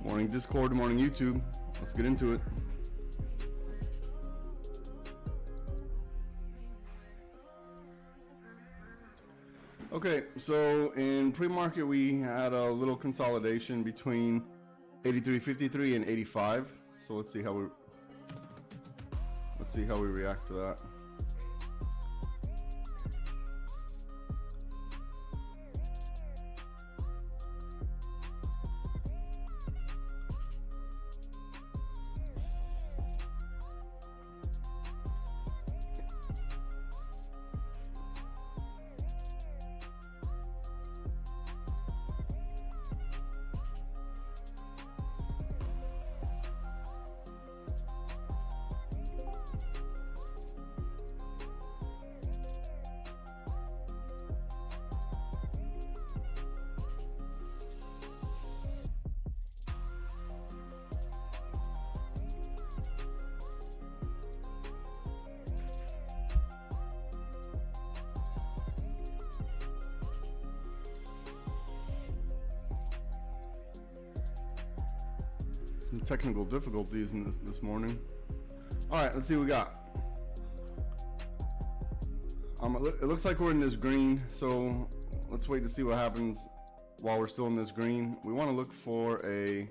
Morning Discord, morning YouTube. Let's get into it. Okay, so in pre-market we had a little consolidation between 83.53 and 85. So let's see how we react to that. Some technical difficulties in this morning. All right, let's see what we got. It looks like we're in this green, so let's wait to see what happens while we're still in this green. We want to look for a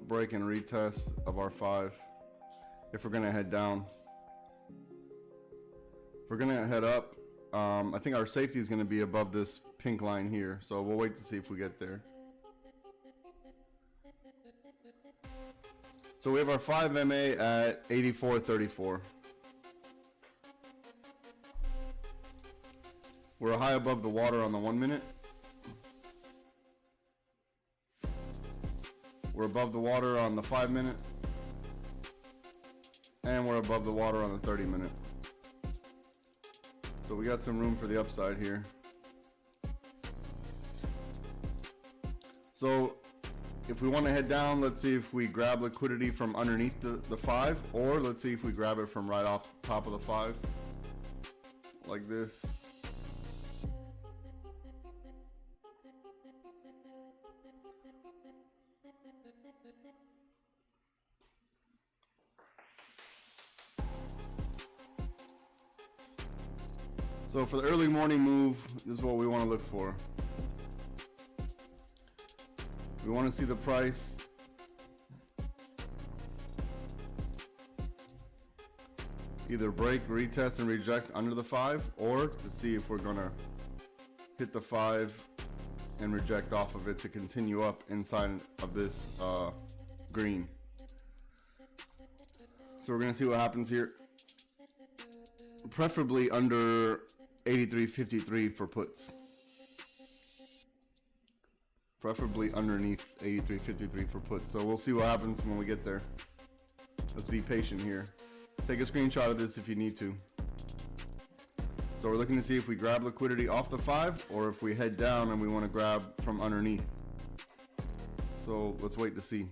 break and retest of our 5 if we're going to head down. If we're going to head up, I think our safety is going to be above this pink line here, so we'll wait to see if we get there. So we have our 5 MA at 84.34. We're high above the water on the 1 minute. We're above the water on the 5 minute. And we're above the water on the 30 minute. So we got some room for the upside here. So if we want to head down, let's see if we grab liquidity from underneath the 5, or let's see if we grab it from right off the top of the 5, like this. So for the early morning move, this is what we want to look for. We want to see the price either break, retest, and reject under the 5, or to see if we're going to hit the 5 and reject off of it to continue up inside of this green. So we're going to see what happens here. Preferably under 83.53 for puts. Preferably underneath 83.53 for puts. So we'll see what happens when we get there. Let's be patient here. Take a screenshot of this if you need to. So we're looking to see if we grab liquidity off the 5 or if we head down and we want to grab from underneath. So let's wait to see.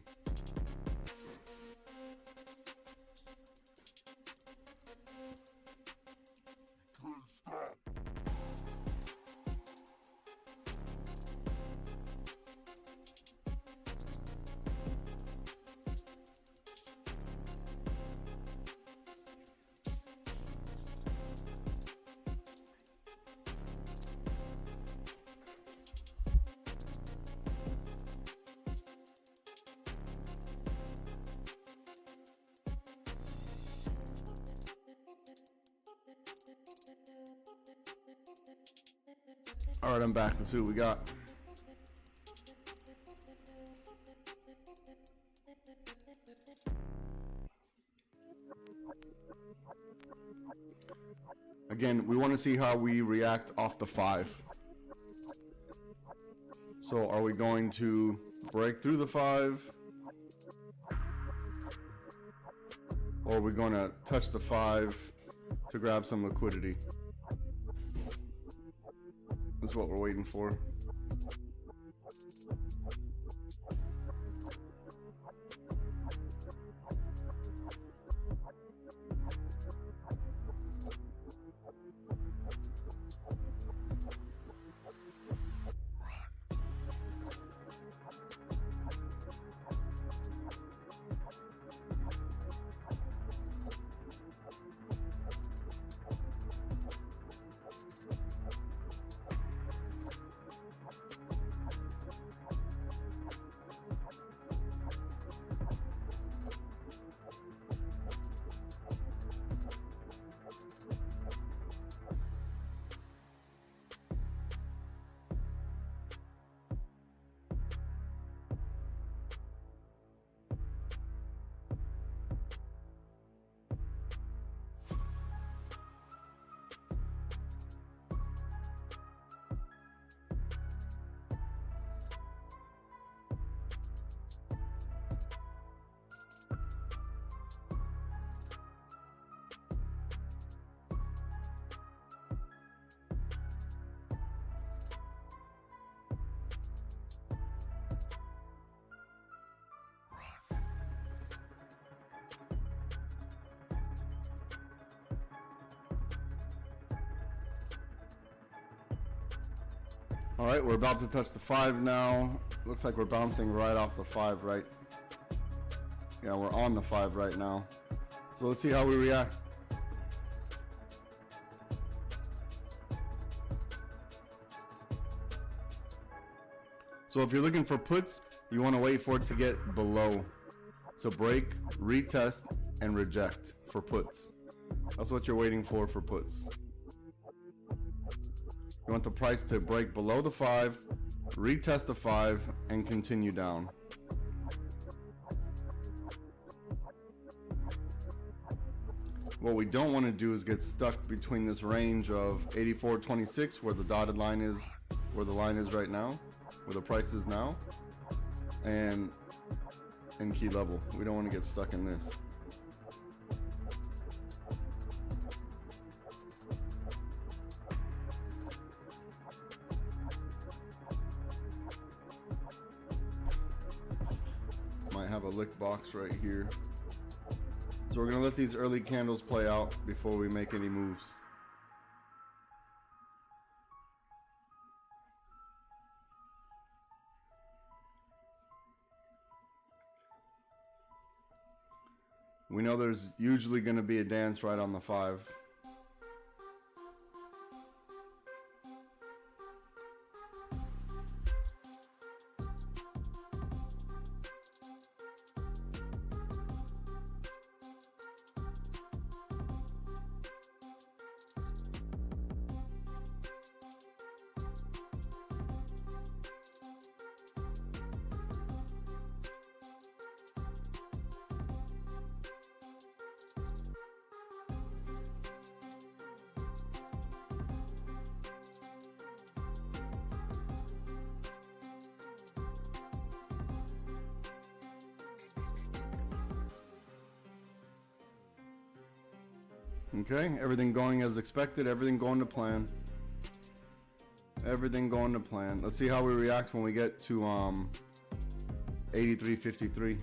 All right, I'm back. Let's see what we got. Again, we want to see how we react off the 5. So are we going to break through the 5? Or are we going to touch the 5 to grab some liquidity? That's what we're waiting for. All right, we're about to touch the 5 now. Looks like we're bouncing right off the 5, right? Yeah, we're on the 5 right now. So let's see how we react. So if you're looking for puts, you want to wait for it to get below. So break, retest, and reject for puts. That's what you're waiting for puts. You want the price to break below the 5, retest the 5, and continue down. What we don't want to do is get stuck between this range of 84.26, where the dotted line is, where the line is right now, where the price is now, and key level. We don't want to get stuck in this. Might have a lick box right here. So we're gonna let these early candles play out before we make any moves. We know there's usually gonna be a dance right on the 5. Okay, everything going as expected, everything going to plan. Everything going to plan. Let's see how we react when we get to 83.53.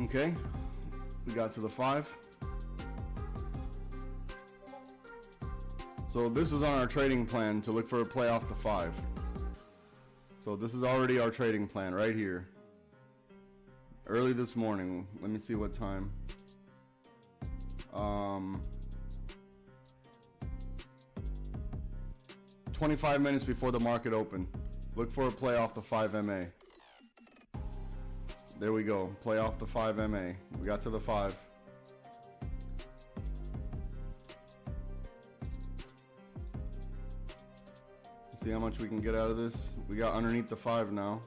Okay, we got to the 5. So this is on our trading plan to look for a play off the 5. So this is already our trading plan right here. Early this morning. Let me see what time. 25 minutes before the market opened. Look for a play off the 5 MA. There we go. Play off the 5 MA. We got to the 5. See how much we can get out of this. We got underneath the 5 now.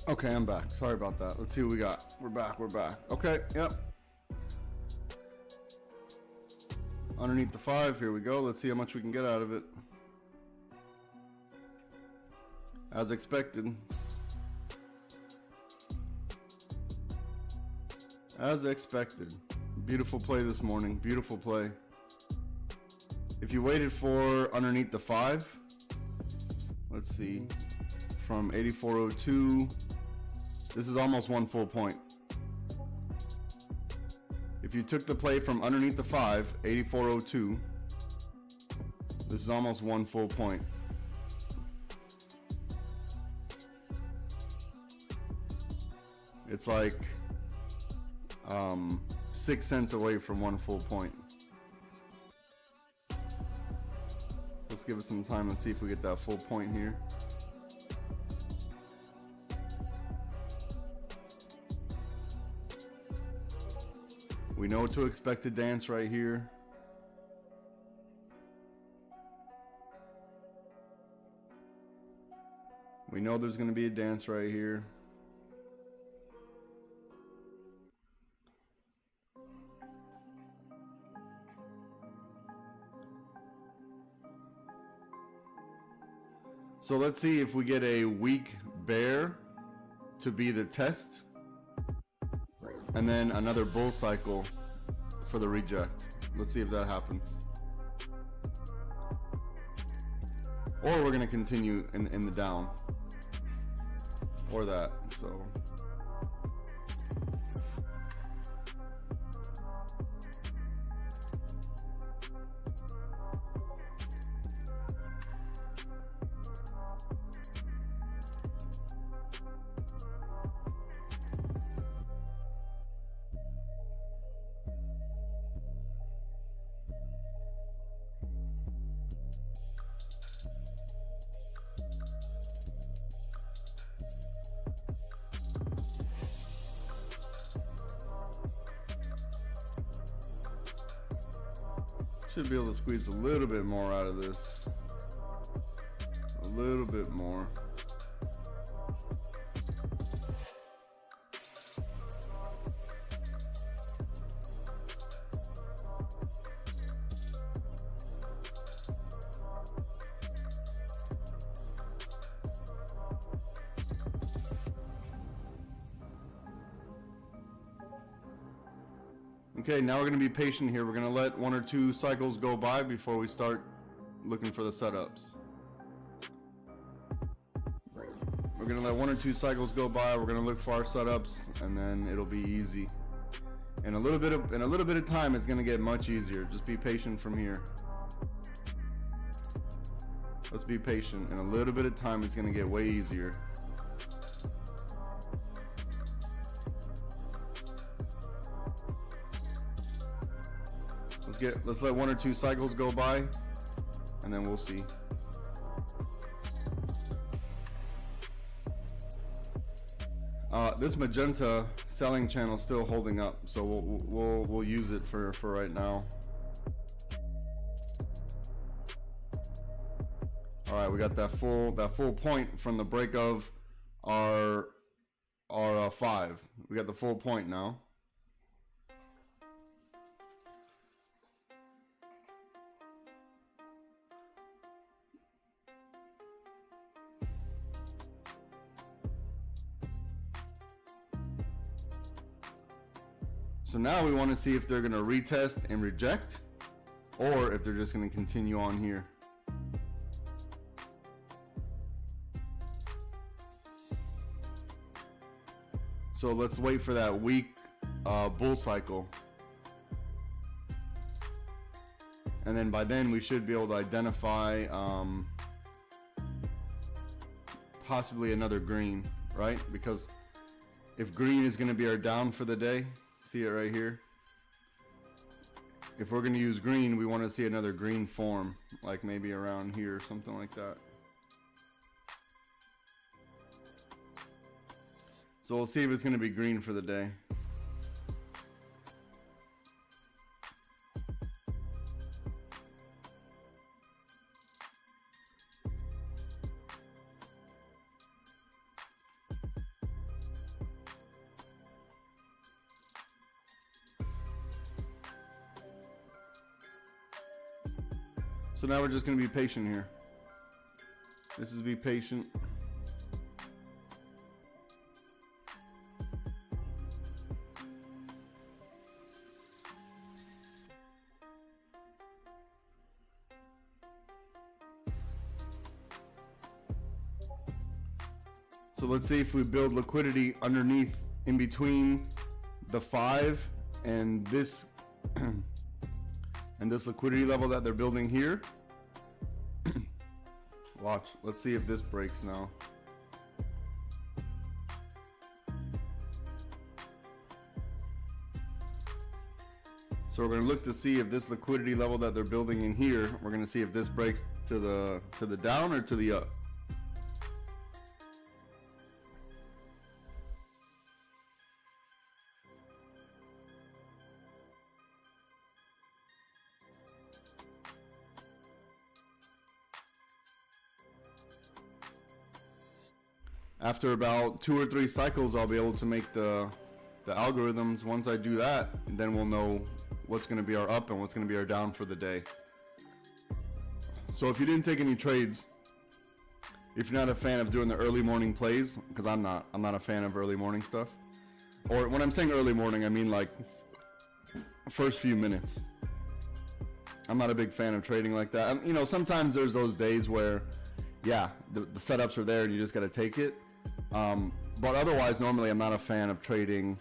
Okay, I'm back. Sorry about that. Let's see what we got. We're back. We're back. Okay, yep. Underneath the 5. Here we go. Let's see how much we can get out of it. As expected. As expected. Beautiful play this morning. Beautiful play. If you waited for underneath the 5, let's see, from 84.02, this is almost 1 full point. If you took the play from underneath the 5, 84.02, this is almost 1 full point. It's like 6 cents away from 1 full point. Let's give it some time and see if we get that full point here. We know to expect to dance right here. We know there's going to be a dance right here. So let's see if we get a weak bear to be the test, and then another bull cycle for the reject. Let's see if that happens. Or we're going to continue in the down. Or that, so. Should be able to squeeze a little bit more out of this. A little bit more. Okay, now we're going to be patient here. We're going to let 1 or 2 cycles go by before we start looking for the setups. We're going to let 1 or 2 cycles go by. We're going to look for our setups, and then it'll be easy. In a little bit of time, it's going to get much easier. Just be patient from here. Let's be patient. In a little bit of time, it's going to get way easier. Let's let 1 or 2 cycles go by, and then we'll see. This magenta selling channel is still holding up, so we'll use it for right now. All right, we got that full point from the break of our 5. We got the full point now. So now we want to see if they're going to retest and reject, or if they're just going to continue on here. So let's wait for that weak bull cycle. And then by then we should be able to identify possibly another green, right? Because if green is going to be our down for the day, see it right here. If we're going to use green, we want to see another green form, like maybe around here or something like that. So we'll see if it's going to be green for the day. So now we're just going to be patient here. This is be patient. So let's see if we build liquidity underneath, in between the 5 and this and this liquidity level that they're building here. Watch, let's see if this breaks now. So we're going to look to see if this liquidity level that they're building in here, we're going to see if this breaks to the down or to the up. After about 2 or 3 cycles, I'll be able to make the algorithms. Once I do that, then we'll know what's going to be our up and what's going to be our down for the day. So if you didn't take any trades, if you're not a fan of doing the early morning plays, because I'm not a fan of early morning stuff. Or when I'm saying early morning, I mean like first few minutes. I'm not a big fan of trading like that. You know, sometimes there's those days where, yeah, the setups are there and you just got to take it. But otherwise, normally I'm not a fan of trading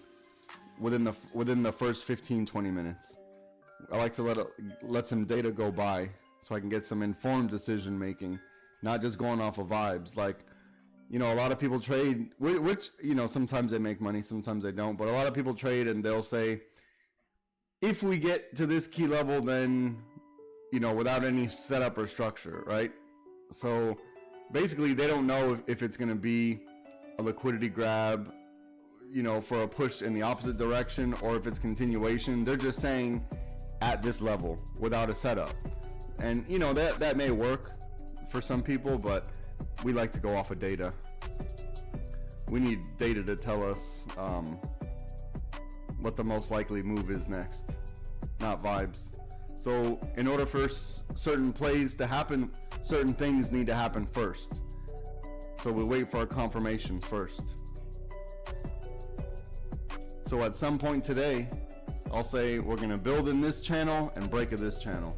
within the first 15-20 minutes. I like to let some data go by so I can get some informed decision making, not just going off of vibes. Like, you know, a lot of people trade, which, you know, sometimes they make money, sometimes they don't, but a lot of people trade and they'll say, if we get to this key level, then, you know, without any setup or structure, right? So basically they don't know if it's going to be a liquidity grab, you know, for a push in the opposite direction, or if it's continuation. They're just saying at this level without a setup. And, you know, that may work for some people, but we like to go off of data. We need data to tell us what the most likely move is next, not vibes. So in order for certain plays to happen, certain things need to happen first. So we wait for our confirmations first. So at some point today, I'll say we're going to build in this channel and break at this channel.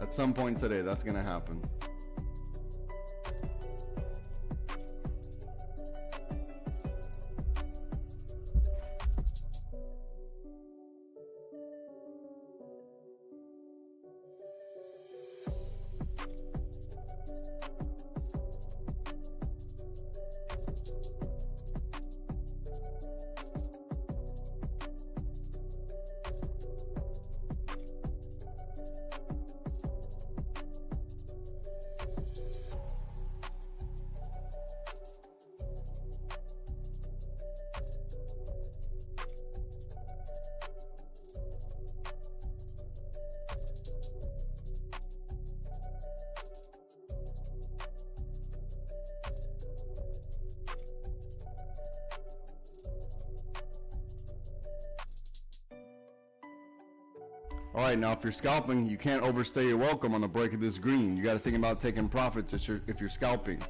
At some point today, that's going to happen. All right, now if you're scalping, you can't overstay your welcome on the break of this green. You got to think about taking profits if you're scalping,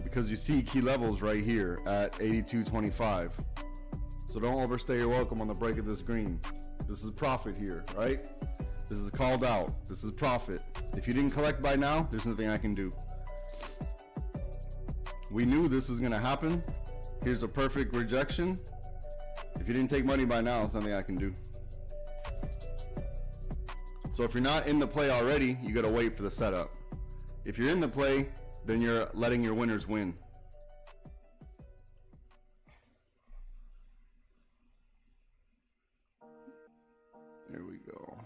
because you see key levels right here at 82.25. So don't overstay your welcome on the break of this green. This is profit here, right? This is called out. This is profit. If you didn't collect by now, there's nothing I can do. We knew this was going to happen. Here's a perfect rejection. If you didn't take money by now, it's nothing I can do. So if you're not in the play already, you got to wait for the setup. If you're in the play, then you're letting your winners win. There we go.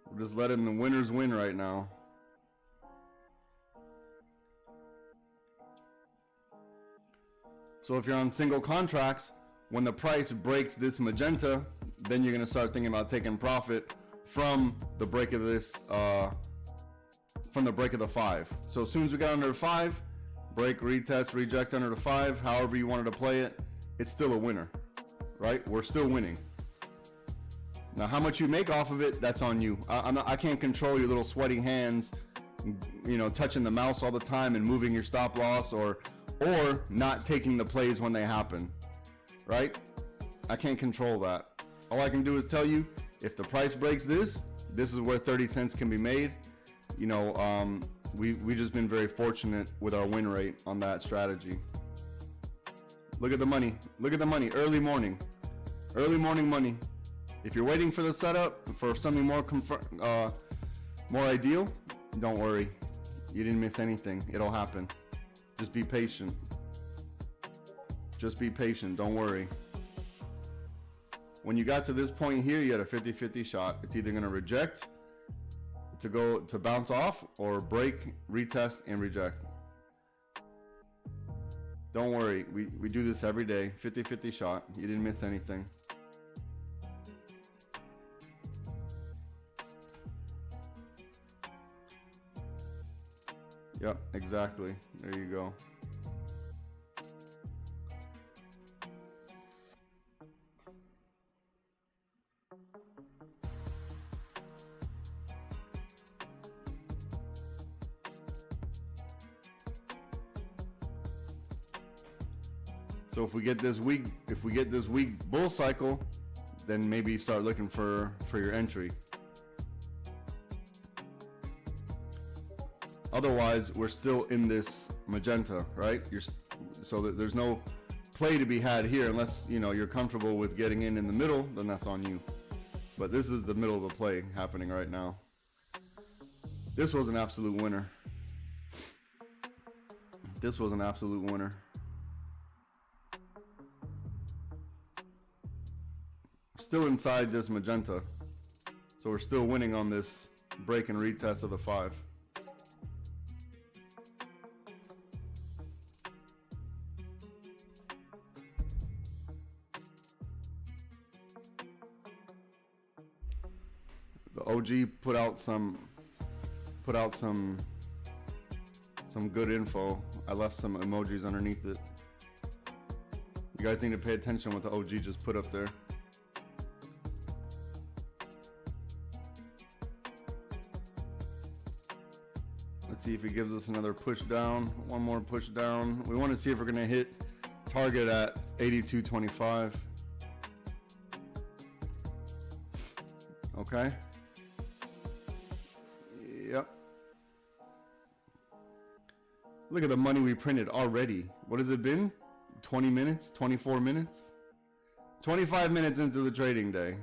We're just letting the winners win right now. So if you're on single contracts, when the price breaks this magenta, then you're going to start thinking about taking profit from the break of this, from the break of the 5. So as soon as we got under the 5, break, retest, reject under the 5, however you wanted to play it, it's still a winner, right? We're still winning. Now, how much you make off of it, that's on you. I can't control your little sweaty hands, you know, touching the mouse all the time and moving your stop loss, or not taking the plays when they happen, right? I can't control that. All I can do is tell you, if the price breaks this is where 30 cents can be made. You know, we just been very fortunate with our win rate on that strategy. Look at the money. Look at the money. Early morning money. If you're waiting for the setup for something more ideal, don't worry. You didn't miss anything. It'll happen. Just be patient. Just be patient. Don't worry. When you got to this point here, you had a 50-50 shot. It's either going to reject to bounce off, or break, retest, and reject. Don't worry. We do this every day. 50-50 shot. You didn't miss anything. Yep, exactly. There you go. So if we get this weak bull cycle, then maybe start looking for your entry. Otherwise, we're still in this magenta, right? So that there's no play to be had here unless, you know, you're comfortable with getting in the middle, then that's on you. But this is the middle of the play happening right now. This was an absolute winner. This was an absolute winner. Still inside this magenta, so we're still winning on this break and retest of the 5. The OG put out some good info. I left some emojis underneath it. You guys need to pay attention what the OG just put up there. Let's see if he gives us another push down. One more push down. We want to see if we're going to hit target at 82.25. Okay. Yep. Look at the money we printed already. What has it been? 20 minutes? 24 minutes? 25 minutes into the trading day.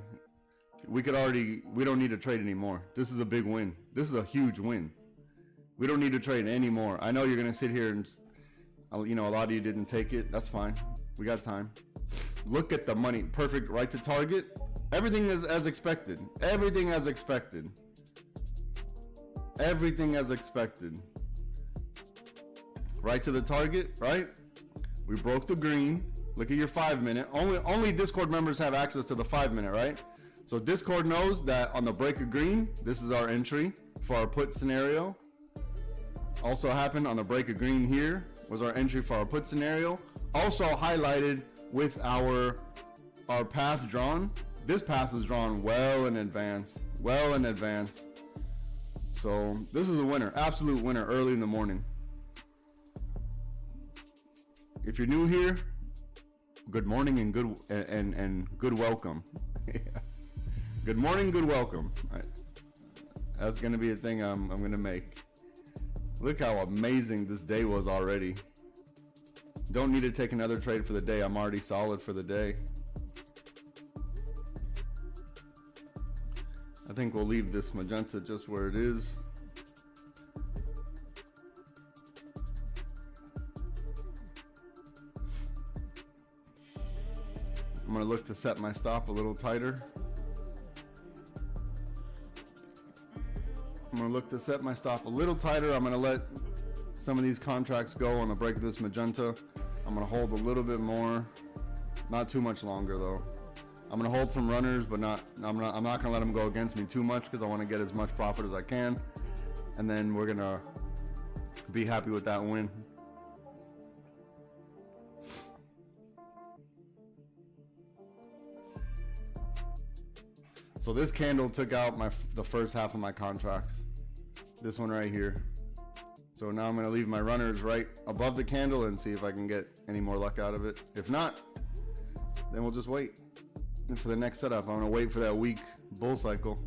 We don't need to trade anymore. This is a big win. This is a huge win. We don't need to trade anymore. I know you're going to sit here and, you know, a lot of you didn't take it. That's fine. We got time. Look at the money. Perfect. Right to target. Everything is as expected. Everything as expected. Everything as expected. Right to the target, right? We broke the green. Look at your 5 minute. Only Discord members have access to the 5 minute, right? So Discord knows that on the break of green, this is our entry for our put scenario. Also happened on the break of green here was our entry for our put scenario. Also highlighted with our path drawn. This path is drawn well in advance. Well in advance. So this is a winner. Absolute winner early in the morning. If you're new here, good morning and good welcome. Good morning, good welcome. Right. That's gonna be a thing I'm gonna make. Look how amazing this day was already. Don't need to take another trade for the day. I'm already solid for the day. I think we'll leave this magenta just where it is. I'm gonna look to set my stop a little tighter. I'm gonna look to set my stop a little tighter. I'm gonna let some of these contracts go on the break of this magenta. I'm gonna hold a little bit more, not too much longer though. I'm gonna hold some runners, but I'm not gonna let them go against me too much because I want to get as much profit as I can, and then we're gonna be happy with that win. So this candle took out the first half of my contracts. This one right here. So now I'm gonna leave my runners right above the candle and see if I can get any more luck out of it. If not, then we'll just wait. And for the next setup, I'm gonna wait for that weak bull cycle.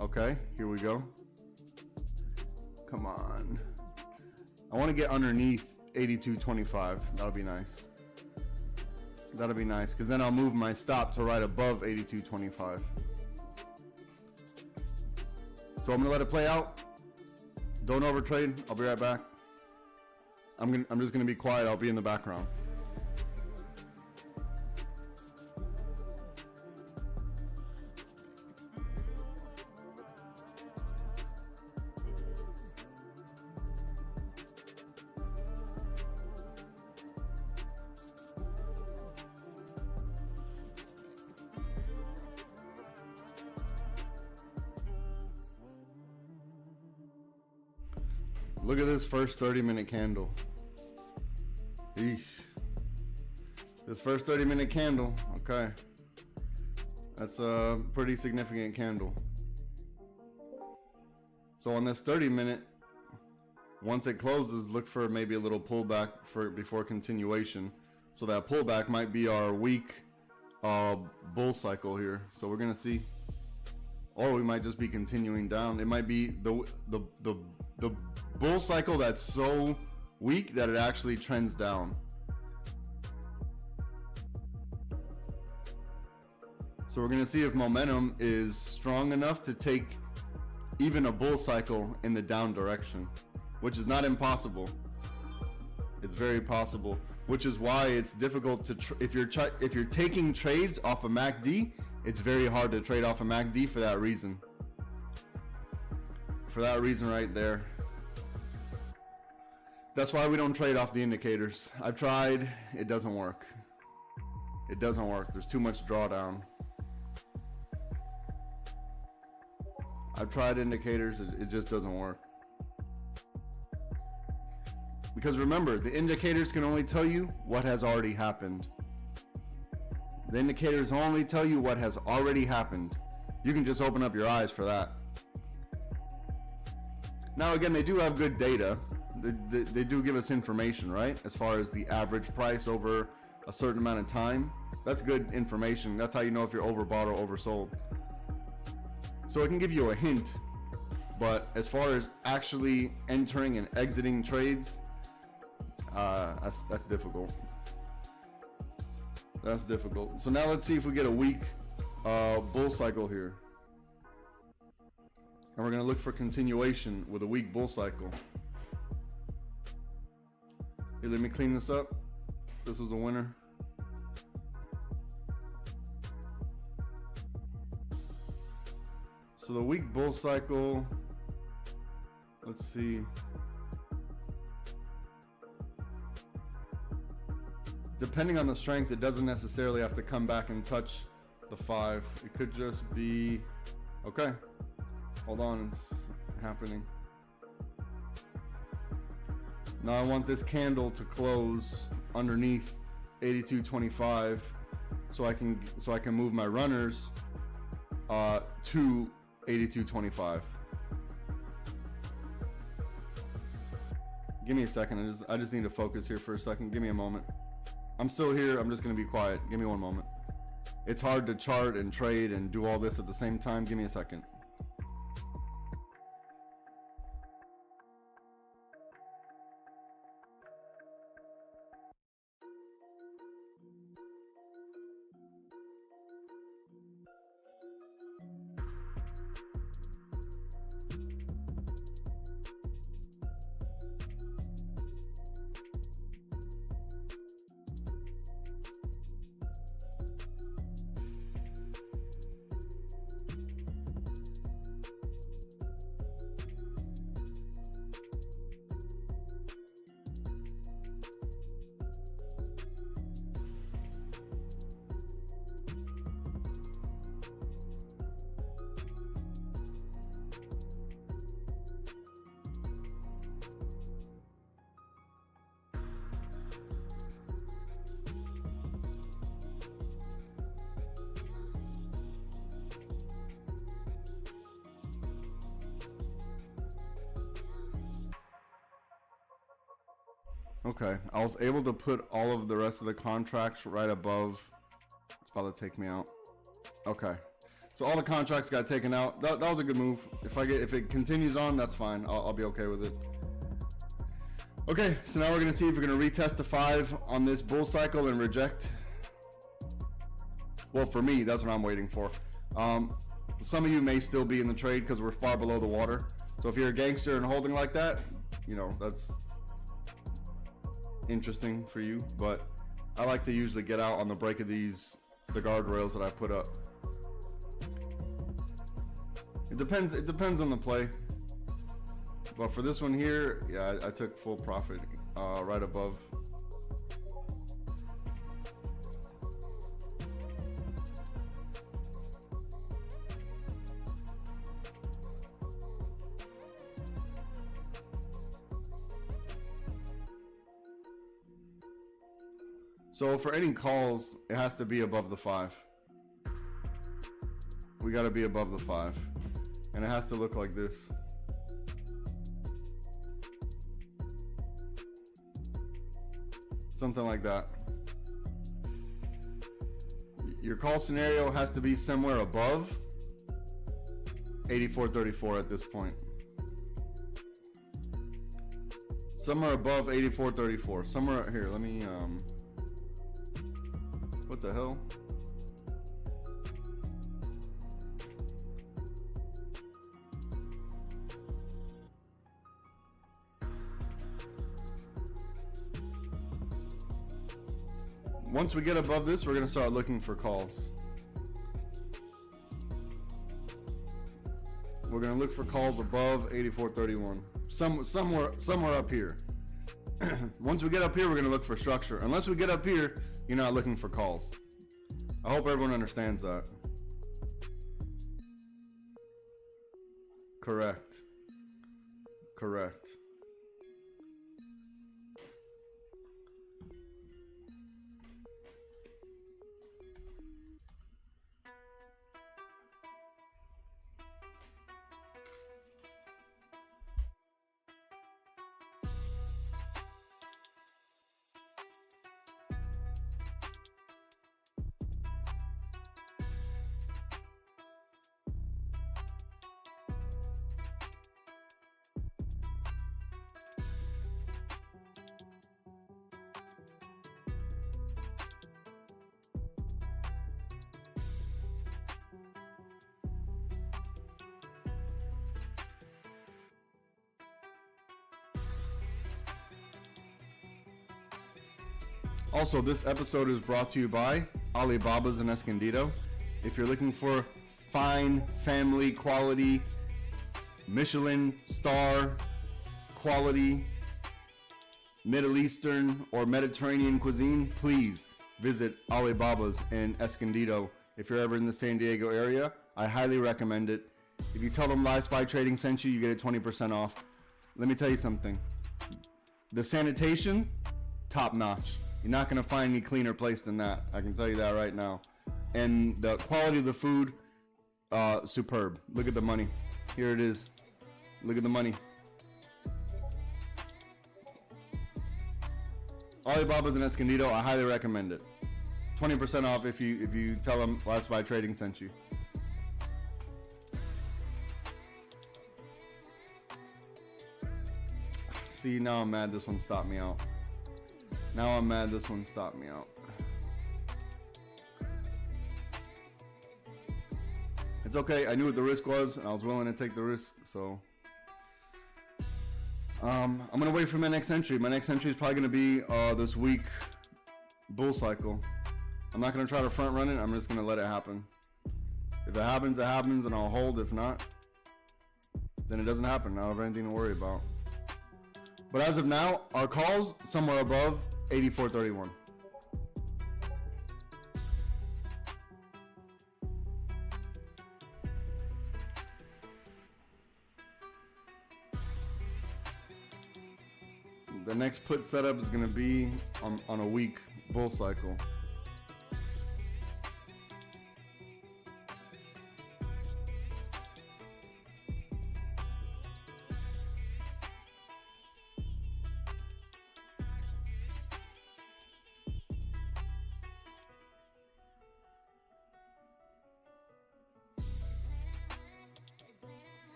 Okay, here we go. Come on. I wanna get underneath 82.25. That'll be nice. That'll be nice, because then I'll move my stop to right above 82.25. So I'm gonna let it play out. Don't overtrade. I'll be right back. I'm just gonna be quiet. I'll be in the background. Look at this first 30-minute candle. Eesh. This first 30-minute candle, okay. That's a pretty significant candle. So on this 30-minute, once it closes, look for maybe a little pullback before continuation. So that pullback might be our weak bull cycle here. So we're gonna see. Or we might just be continuing down. It might be the bull cycle that's so weak that it actually trends down. So we're gonna see if momentum is strong enough to take even a bull cycle in the down direction, which is not impossible. It's very possible, which is why it's difficult to if you're taking trades off of MACD, it's very hard to trade off of MACD for that reason. For that reason right there. That's why we don't trade off the indicators. I've tried, it doesn't work. It doesn't work. There's too much drawdown. I've tried indicators, it just doesn't work. Because remember, the indicators can only tell you what has already happened. The indicators only tell you what has already happened. You can just open up your eyes for that. Now again, they do have good data. They do give us information, right? As far as the average price over a certain amount of time. That's good information. That's how you know if you're overbought or oversold. So it can give you a hint. But as far as actually entering and exiting trades, that's difficult. That's difficult. So now let's see if we get a weak bull cycle here. And we're going to look for continuation with a weak bull cycle. Here, let me clean this up. This was a winner. So the weak bull cycle, let's see. Depending on the strength, it doesn't necessarily have to come back and touch the 5. It could just be, okay, hold on, it's happening. Now I want this candle to close underneath 82.25 so I can move my runners to 82.25. Give me a second. I just need to focus here for a second. Give me a moment. I'm still here. I'm just going to be quiet. Give me one moment. It's hard to chart and trade and do all this at the same time. Give me a second. Okay, I was able to put all of the rest of the contracts right above. It's about to take me out. Okay, so all the contracts got taken out. That was a good move. If it continues on, that's fine. I'll be okay with it. Okay, so now we're gonna see if we're gonna retest the 5 on this bull cycle and reject. Well, for me, that's what I'm waiting for. Some of you may still be in the trade because we're far below the water. So if you're a gangster and holding like that, you know, that's interesting for you. But I like to usually get out on the break of the guardrails that I put up. It depends on the play. But for this one here, yeah, I took full profit right above. So for any calls, it has to be above the 5. We got to be above the 5. And it has to look like this. Something like that. Your call scenario has to be somewhere above 84.34 at this point. Somewhere above 84.34. Somewhere here, let me what the hell? Once we get above this, we're gonna start looking for calls. We're gonna look for calls above 84.31. Somewhere up here. Once we get up here, we're gonna look for structure. Unless we get up here, you're not looking for calls. I hope everyone understands that. Correct. Correct. Also, this episode is brought to you by Alibaba's in Escondido. If you're looking for fine, family, quality, Michelin star quality, Middle Eastern or Mediterranean cuisine, please visit Alibaba's in Escondido. If you're ever in the San Diego area, I highly recommend it. If you tell them LiveSPYTrading sent you, you get it 20% off. Let me tell you something. The sanitation, top notch. You're not going to find any cleaner place than that. I can tell you that right now. And the quality of the food, superb. Look at the money. Here it is. Look at the money. Alibaba's in Escondido. I highly recommend it. 20% off if you tell them LiveSPYTrading sent you. See, now I'm mad this one stopped me out. Now I'm mad this one stopped me out. It's okay. I knew what the risk was, and I was willing to take the risk. So I'm gonna wait for my next entry. My next entry is probably gonna be this week bull cycle. I'm not gonna try to front run it. I'm just gonna let it happen. If it happens, it happens, and I'll hold. If not, then it doesn't happen. I don't have anything to worry about. But as of now, our calls somewhere above 84.31. The next put setup is going to be on a week bull cycle.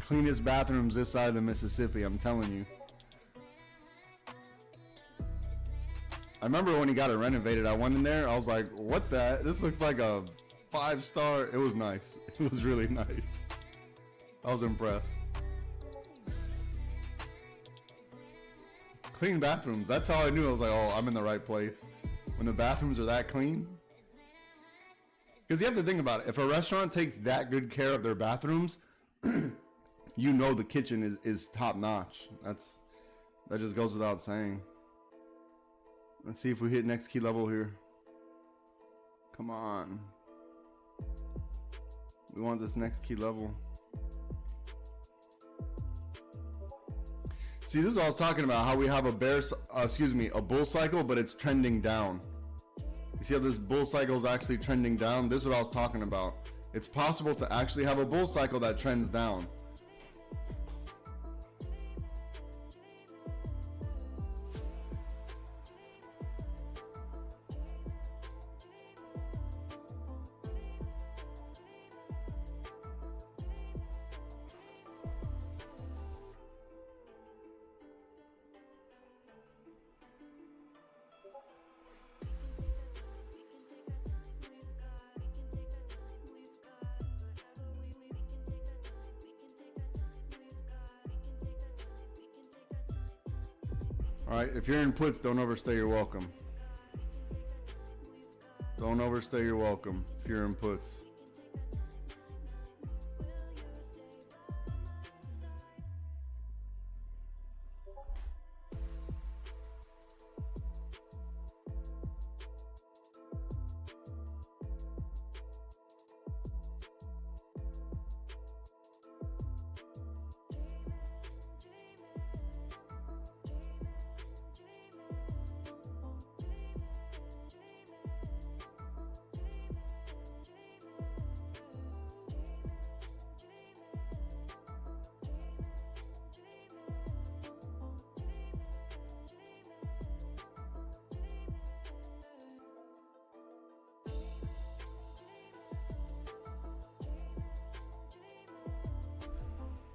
Cleanest bathrooms this side of the Mississippi, I'm telling you. I remember when he got it renovated, I went in there, I was like, what the? This looks like a 5-star. It was nice. It was really nice. I was impressed. Clean bathrooms. That's how I knew. I was like, oh, I'm in the right place. When the bathrooms are that clean. Because you have to think about it. If a restaurant takes that good care of their bathrooms, you know the kitchen is top notch. That just goes without saying. Let's see if we hit next key level here. Come on. We want this next key level. See, this is what I was talking about, how we have a a bull cycle, but it's trending down. You see how this bull cycle is actually trending down? This is what I was talking about. It's possible to actually have a bull cycle that trends down. Alright, if you're in puts, don't overstay your welcome. Don't overstay your welcome if you're in puts.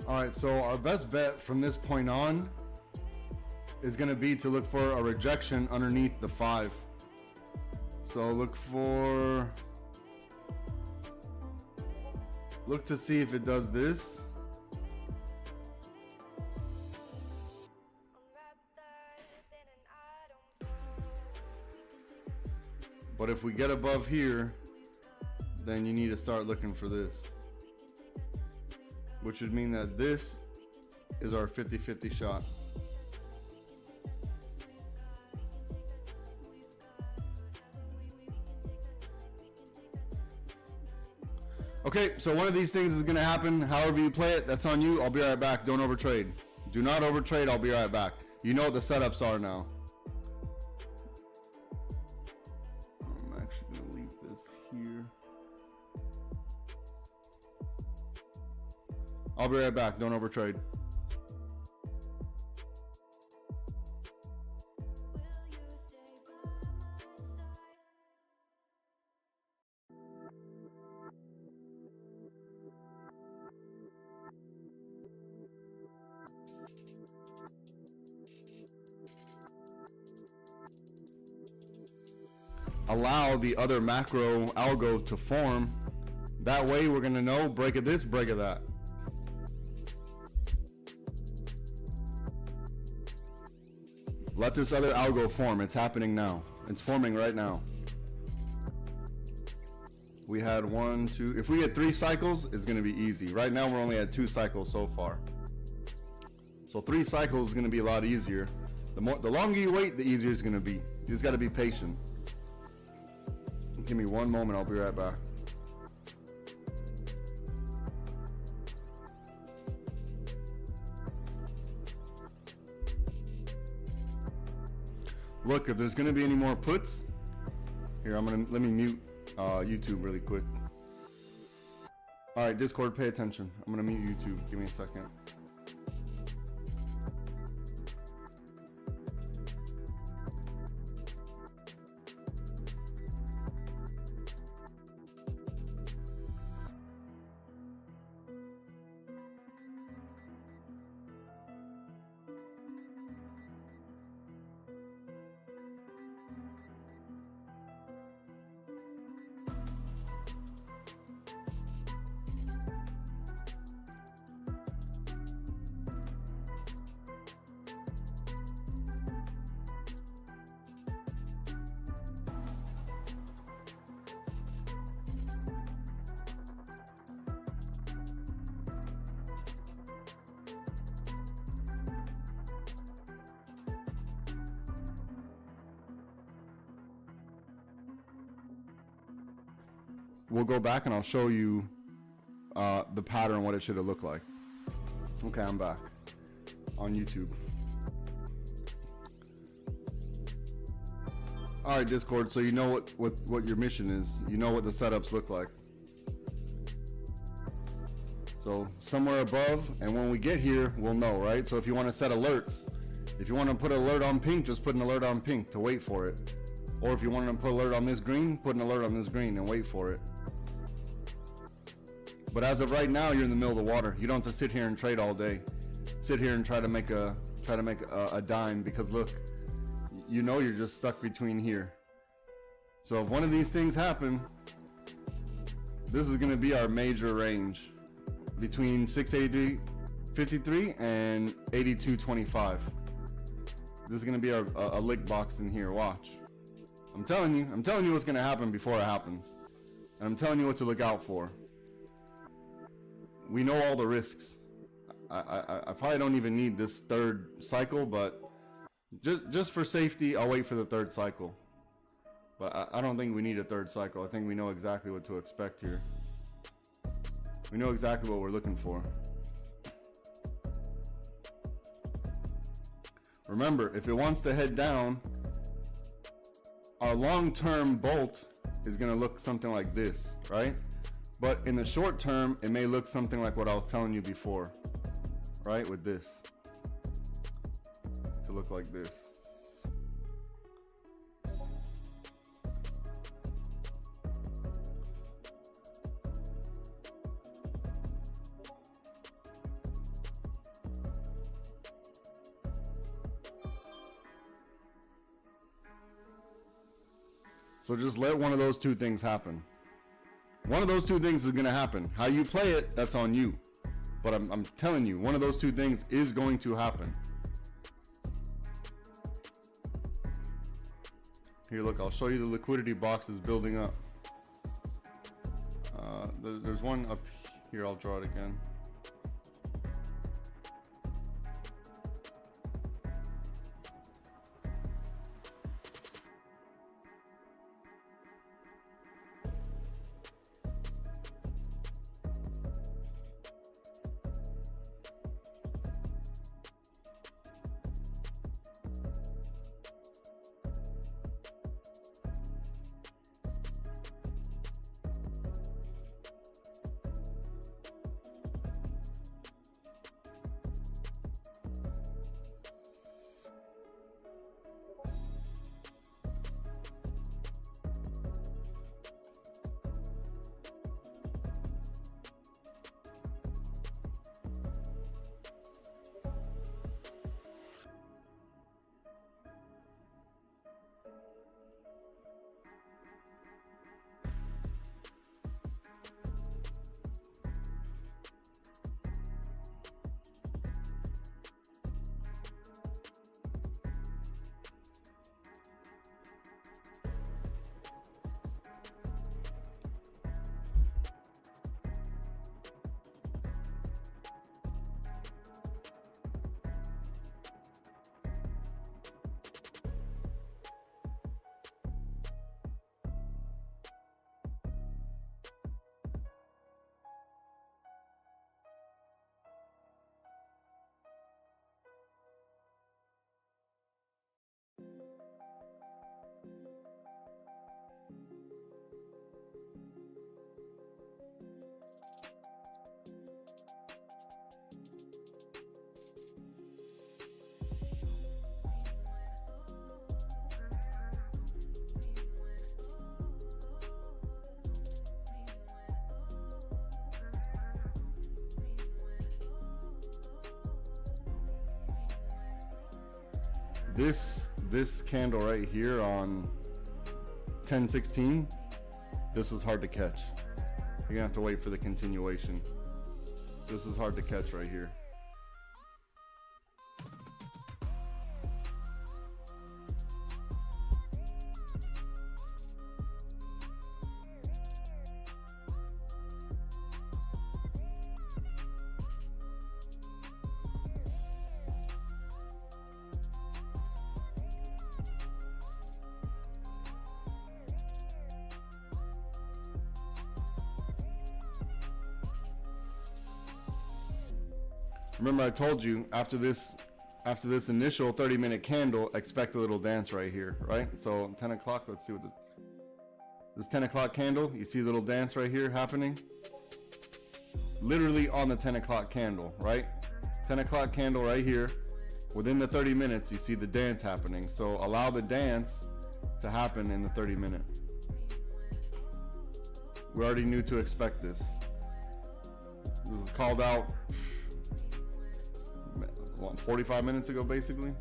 Alright, so our best bet from this point on is going to be to look for a rejection underneath the 5. So look to see if it does this. But if we get above here, then you need to start looking for this. Which would mean that this is our 50-50 shot. Okay, so one of these things is going to happen. However you play it, that's on you. I'll be right back. Don't overtrade. Do not overtrade. I'll be right back. You know what the setups are now. I'm actually going to leave this here. I'll be right back. Don't overtrade. Allow the other macro algo to form. That way we're going to know break of this, break of that. Let this other algo form. It's happening now. It's forming right now. We had 1, 2. If we get 3 cycles, it's going to be easy. Right now, we're only at 2 cycles so far. So 3 cycles is going to be a lot easier. The longer you wait, the easier it's going to be. You just got to be patient. Give me one moment. I'll be right back. Look, if there's gonna be any more puts, here let me mute YouTube really quick. All right, Discord, pay attention. I'm gonna mute YouTube. Give me a second. we'll go back and I'll show you the pattern, what it should have looked like. Okay, I'm back on YouTube. All right, Discord, so you know what your mission is. You know what the setups look like. So somewhere above, and when we get here, we'll know, right? So if you want to set alerts, if you want to put an alert on pink, just put an alert on pink to wait for it. Or if you want to put an alert on this green, put an alert on this green and wait for it. But as of right now, you're in the middle of the water. You don't have to sit here and trade all day. Sit here and try to make a dime, because look, you know you're just stuck between here. So if one of these things happen, this is going to be our major range between 683.53 and 82.25. This is going to be a lick box in here. Watch. I'm telling you what's going to happen before it happens. And I'm telling you what to look out for. We know all the risks. I probably don't even need this third cycle, but just for safety, I'll wait for the third cycle. But I don't think we need a third cycle. I think we know exactly what to expect here. We know exactly what we're looking for. Remember, if it wants to head down, our long-term bolt is going to look something like this, right? But in the short term, it may look something like what I was telling you before, right? With this, to look like this. So just let one of those two things happen. One of those two things is going to happen. How you play it, that's on you. But I'm telling you, one of those two things is going to happen. Here, look, I'll show you the liquidity boxes building up. There's one up here. I'll draw it again. This candle right here on 10/16, this is hard to catch. You're gonna have to wait for the continuation. This is hard to catch right here. Remember I told you after this initial 30-minute candle, expect a little dance right here, right? So 10 o'clock, let's see what this 10 o'clock candle, you see a little dance right here happening? Literally on the 10 o'clock candle, right? 10 o'clock candle right here. Within the 30 minutes, you see the dance happening. So allow the dance to happen in the 30-minute. We already knew to expect this. This is called out 45 minutes ago, basically.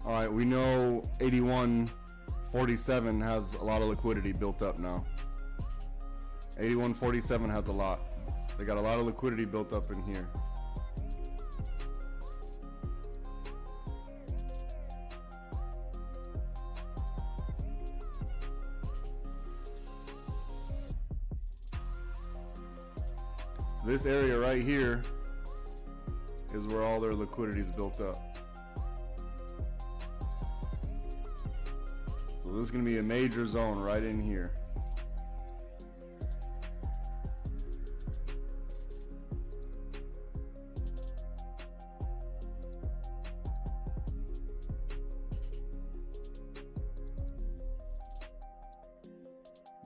All right, we know 81.47 has a lot of liquidity built up now. 81.47 has a lot. They got a lot of liquidity built up in here. So this area right here is where all their liquidity is built up. So this is going to be a major zone right in here.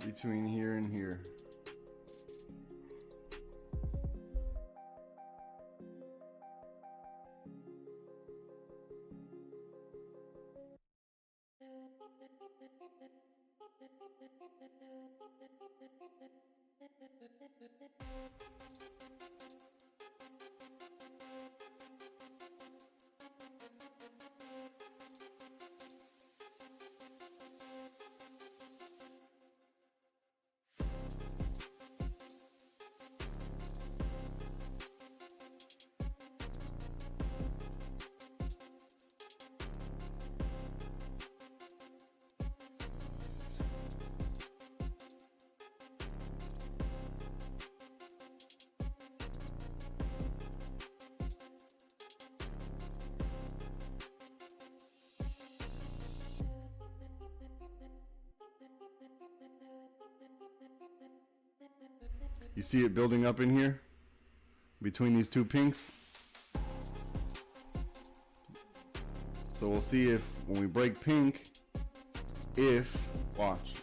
Between here and here. You see it building up in here between these two pinks. So we'll see if when we break pink, watch.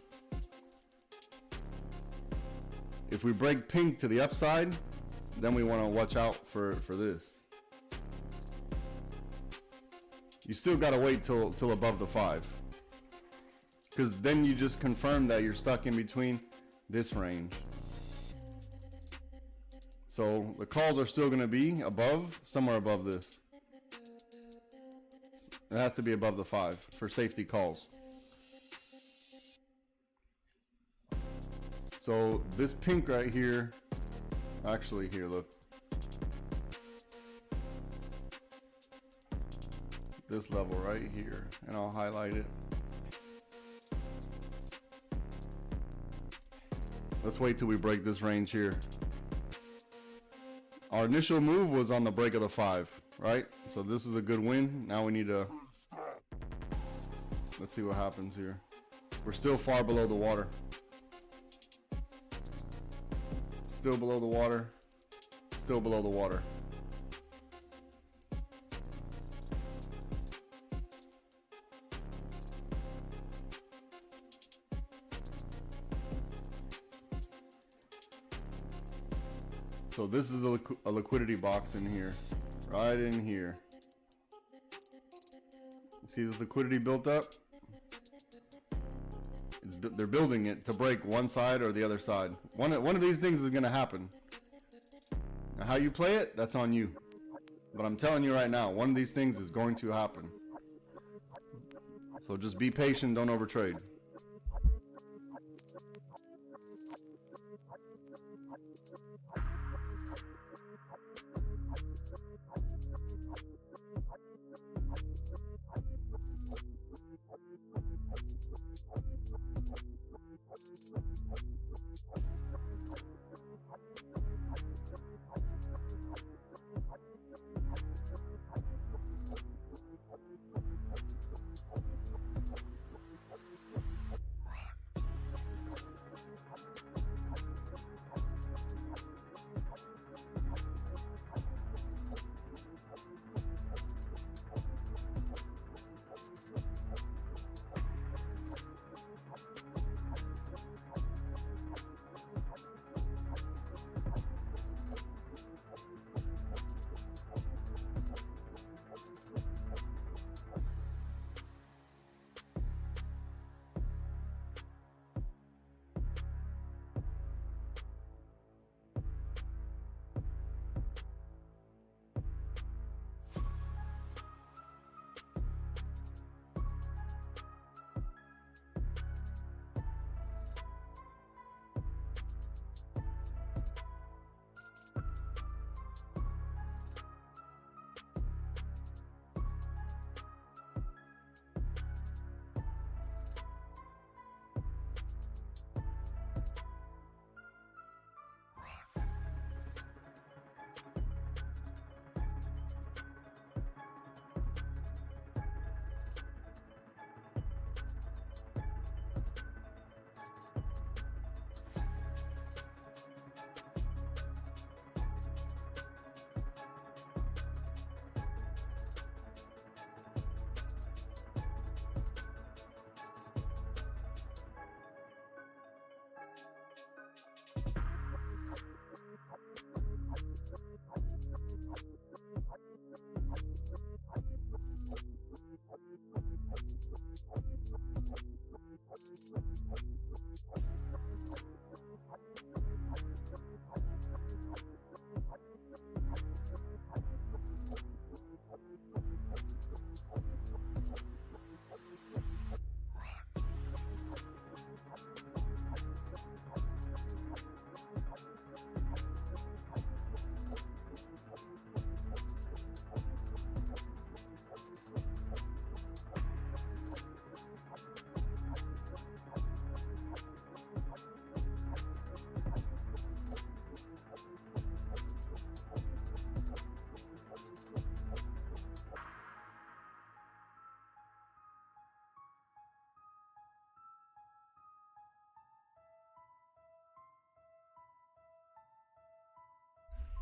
If we break pink to the upside, then we want to watch out for this. You still got to wait till above the 5. Because then you just confirm that you're stuck in between this range. So the calls are still going to be above, somewhere above this. It has to be above the 5 for safety calls. So this pink right here, actually here, look. This level right here, and I'll highlight it. Let's wait till we break this range here. Our initial move was on the break of the 5, right? So this is a good win. Now we need to, let's see what happens here. We're still far below the water. Still below the water. Still below the water. So this is a liquidity box in here, right in here. You see this liquidity built up? They're building it to break one side or the other side. One of these things is going to happen. Now, how you play it, that's on you. But I'm telling you right now, one of these things is going to happen. So just be patient, don't overtrade.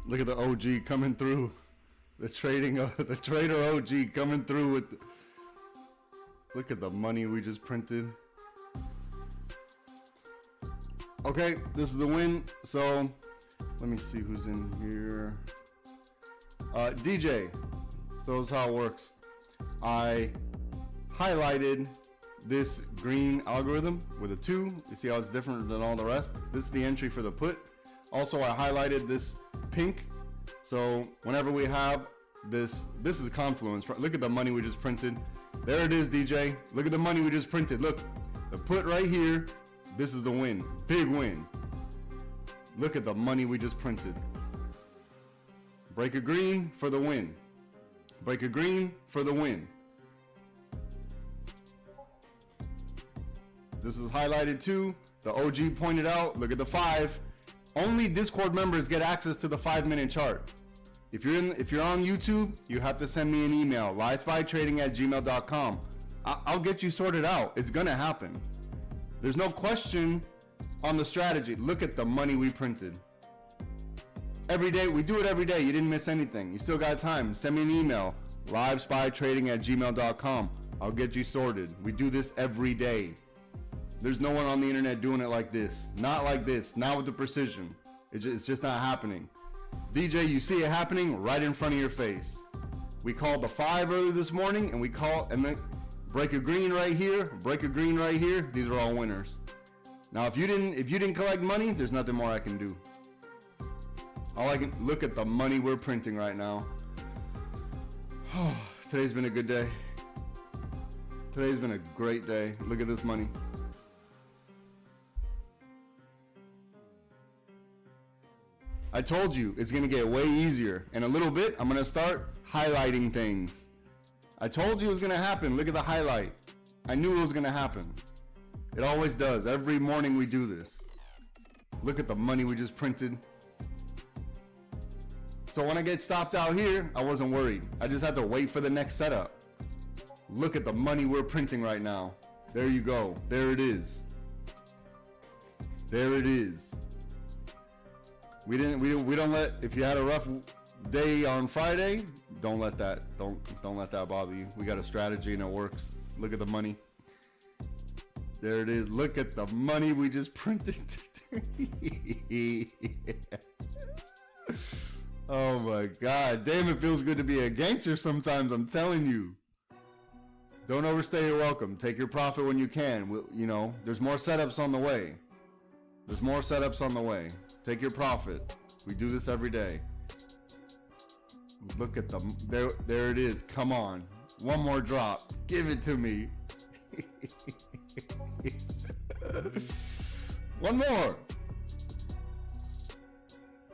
Look at the OG coming through. The trader OG coming through with look at the money we just printed. Okay, this is the win. So let me see who's in here. DJ. So this is how it works. I highlighted this green algorithm with a 2. You see how it's different than all the rest? This is the entry for the put. Also, I highlighted this pink. So whenever we have this is a confluence. Look at the money we just printed. There it is, DJ. Look at the money we just printed. Look, the put right here. This is the win. Big win. Look at the money we just printed. Break a green for the win. Break a green for the win. This is highlighted too. The OG pointed out. Look at the 5. Only Discord members get access to the 5-minute chart. If you're on YouTube, you have to send me an email, LiveSPYTrading@gmail.com. I'll get you sorted out. It's gonna happen. There's no question on the strategy. Look at the money we printed. Every day, we do it every day. You didn't miss anything. You still got time. Send me an email, LiveSPYTrading@gmail.com. I'll get you sorted. We do this every day. There's no one on the internet doing it like this. Not like this. Not with the precision. It's just not happening. DJ, you see it happening right in front of your face. We called the 5 early this morning, and then break a green right here, break a green right here. These are all winners. Now, if you didn't collect money, there's nothing more I can do. All I can look at the money we're printing right now. Today's been a good day. Today's been a great day. Look at this money. I told you it's gonna get way easier. In a little bit, I'm gonna start highlighting things. I told you it was gonna happen. Look at the highlight. I knew it was gonna happen. It always does. Every morning we do this. Look at the money we just printed. So when I get stopped out here, I wasn't worried. I just had to wait for the next setup. Look at the money we're printing right now. There you go. There it is. There it is. We don't let, if you had a rough day on Friday, don't let that bother you. We got a strategy and it works. Look at the money. There it is. Look at the money we just printed. Oh my God. Damn, it feels good to be a gangster sometimes, I'm telling you. Don't overstay your welcome. Take your profit when you can. You know, there's more setups on the way. There's more setups on the way. Take your profit. We do this every day. Look at them. There it is. Come on. One more drop. Give it to me. One more.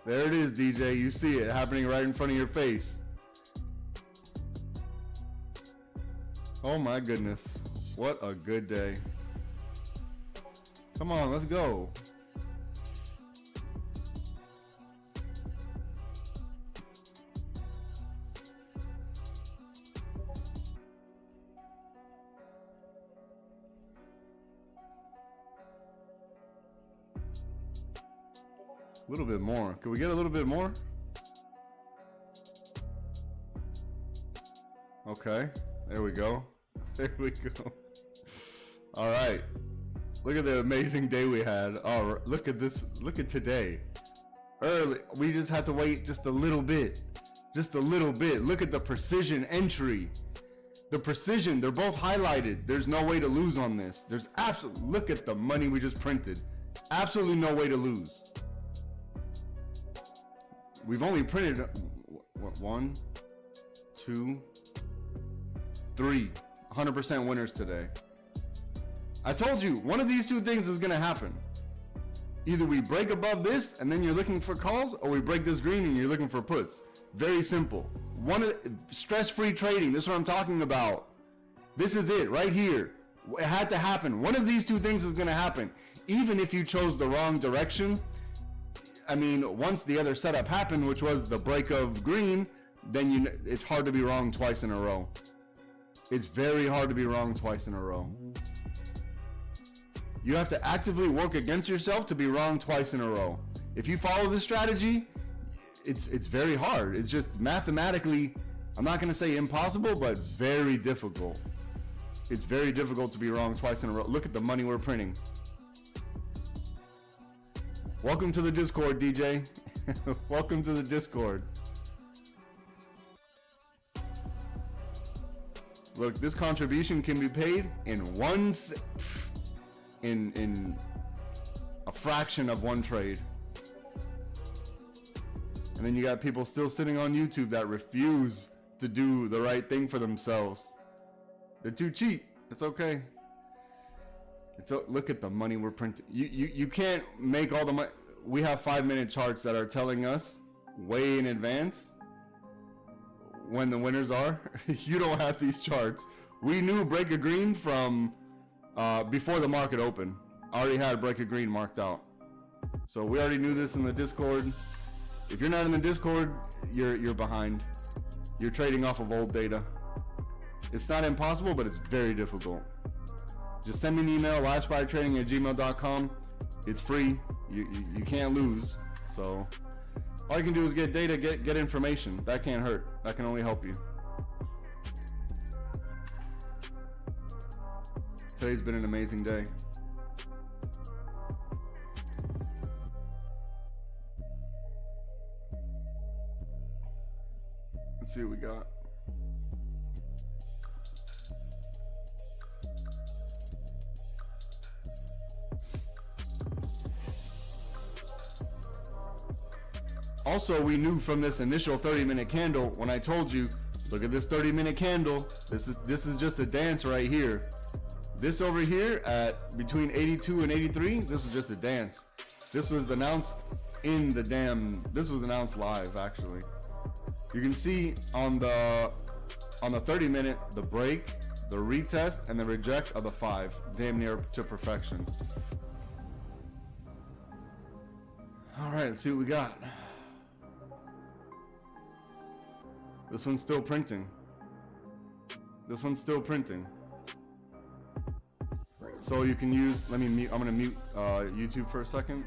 There it is, DJ. You see it happening right in front of your face. Oh my goodness. What a good day. Come on, let's go. A little bit more. Can we get a little bit more? Okay, there we go. There we go. All right. Look at the amazing day we had. Oh, look at this. Look at today. Early. We just had to wait just a little bit. Just a little bit. Look at the precision entry. The precision. They're both highlighted. There's no way to lose on this. There's absolutely. Look at the money we just printed. Absolutely no way to lose. We've only printed what, 1, 2, 3. 100% winners today. I told you, one of these two things is going to happen. Either we break above this and then you're looking for calls, or we break this green and you're looking for puts. Very simple. Stress-free trading. This is what I'm talking about. This is it right here. It had to happen. One of these two things is going to happen. Even if you chose the wrong direction, I mean, once the other setup happened, which was the break of green, then it's hard to be wrong twice in a row. It's very hard to be wrong twice in a row. You have to actively work against yourself to be wrong twice in a row. If you follow this strategy, it's very hard. It's just mathematically, I'm not going to say impossible, but very difficult. It's very difficult to be wrong twice in a row. Look at the money we're printing. Welcome to the Discord, DJ. Welcome to the Discord. Look, this contribution can be paid in in a fraction of one trade. And then you got people still sitting on YouTube that refuse to do the right thing for themselves. They're too cheap. It's okay. Look at the money we're printing. You can't make all the money. We have 5-minute charts that are telling us way in advance when the winners are. You don't have these charts. We knew break a green from before the market opened. I already had break a green marked out. So we already knew this in the Discord. If you're not in the Discord, you're behind. You're trading off of old data. It's not impossible, but it's very difficult. Just send me an email, LiveSPYTrading@gmail.com. It's free. You can't lose. So all you can do is get data, get information. That can't hurt. That can only help you. Today's been an amazing day. Let's see what we got. Also, we knew from this initial 30-minute candle, when I told you, look at this 30-minute candle. This is just a dance right here. This over here at between 82 and 83, this is just a dance. This was announced in the damn, this was announced live actually. You can see on the 30-minute, the break, the retest, and the reject of the 5, damn near to perfection. All right, let's see what we got. This one's still printing. This one's still printing. So you can use, let me mute, I'm gonna mute YouTube for a second.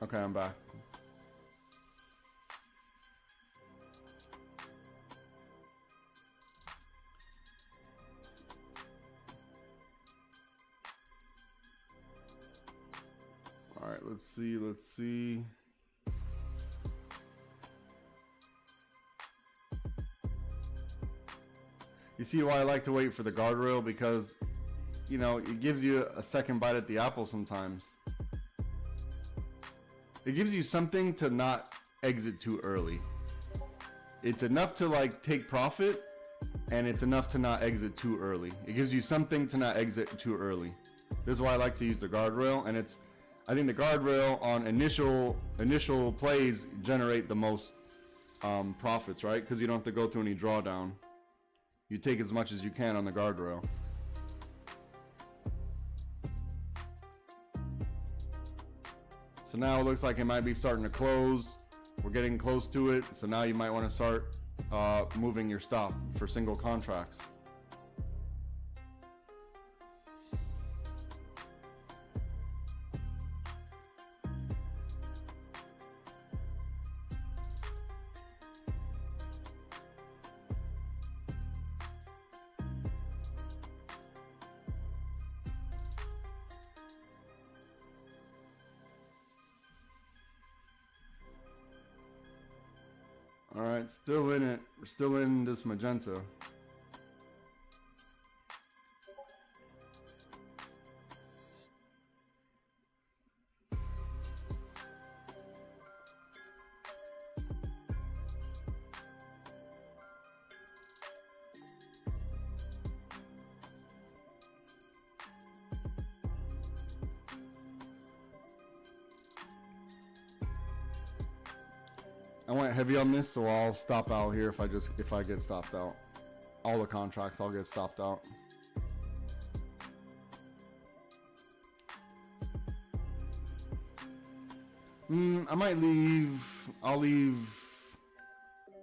Okay, I'm back. All right, let's see. You see why I like to wait for the guardrail? Because, you know, it gives you a second bite at the apple sometimes. It gives you something to not exit too early. It's enough to like take profit, and it's enough to not exit too early. It gives you something to not exit too early. This is why I like to use the guardrail, and I think the guardrail on initial plays generate the most profits, right? Because you don't have to go through any drawdown. You take as much as you can on the guardrail. So now it looks like it might be starting to close. We're getting close to it. So now you might want to start moving your stop for single contracts. All right, still in it. We're still in this magenta. I went heavy on this, so I'll stop out here if I get stopped out. All the contracts, I'll get stopped out. I might leave. I'll leave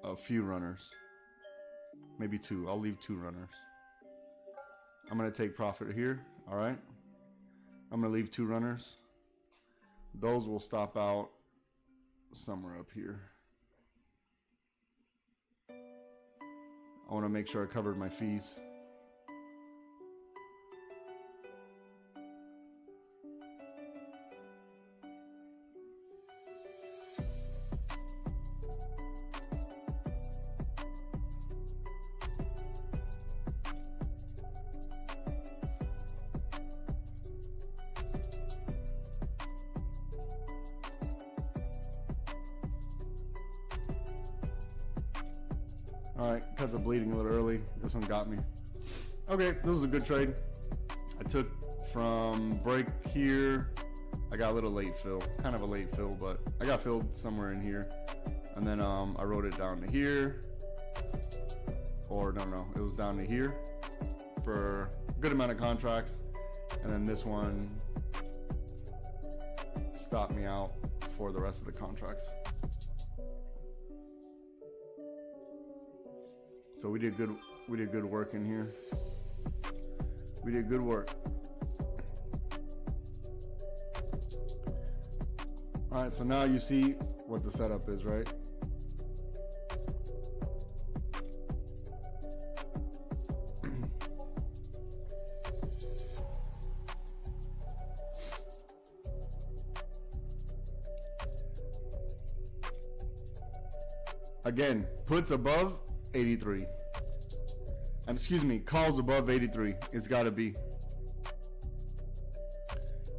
a few runners, maybe 2. I'll leave 2 runners. I'm gonna take profit here. All right. I'm gonna leave 2 runners. Those will stop out somewhere up here. I want to make sure I covered my fees. All right, cut the bleeding a little early. This one got me. Okay, this was a good trade. I took from break here. I got a little late fill, kind of a late fill, but I got filled somewhere in here. And then I wrote it down to here. Or no, it was down to here for a good amount of contracts. And then this one stopped me out for the rest of the contracts. So we did good work in here. We did good work. All right, so now you see what the setup is, right? Again, puts above 83. Excuse me, calls above 83. It's got to be.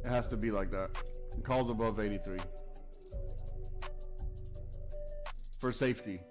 It has to be like that. Calls above 83. For safety.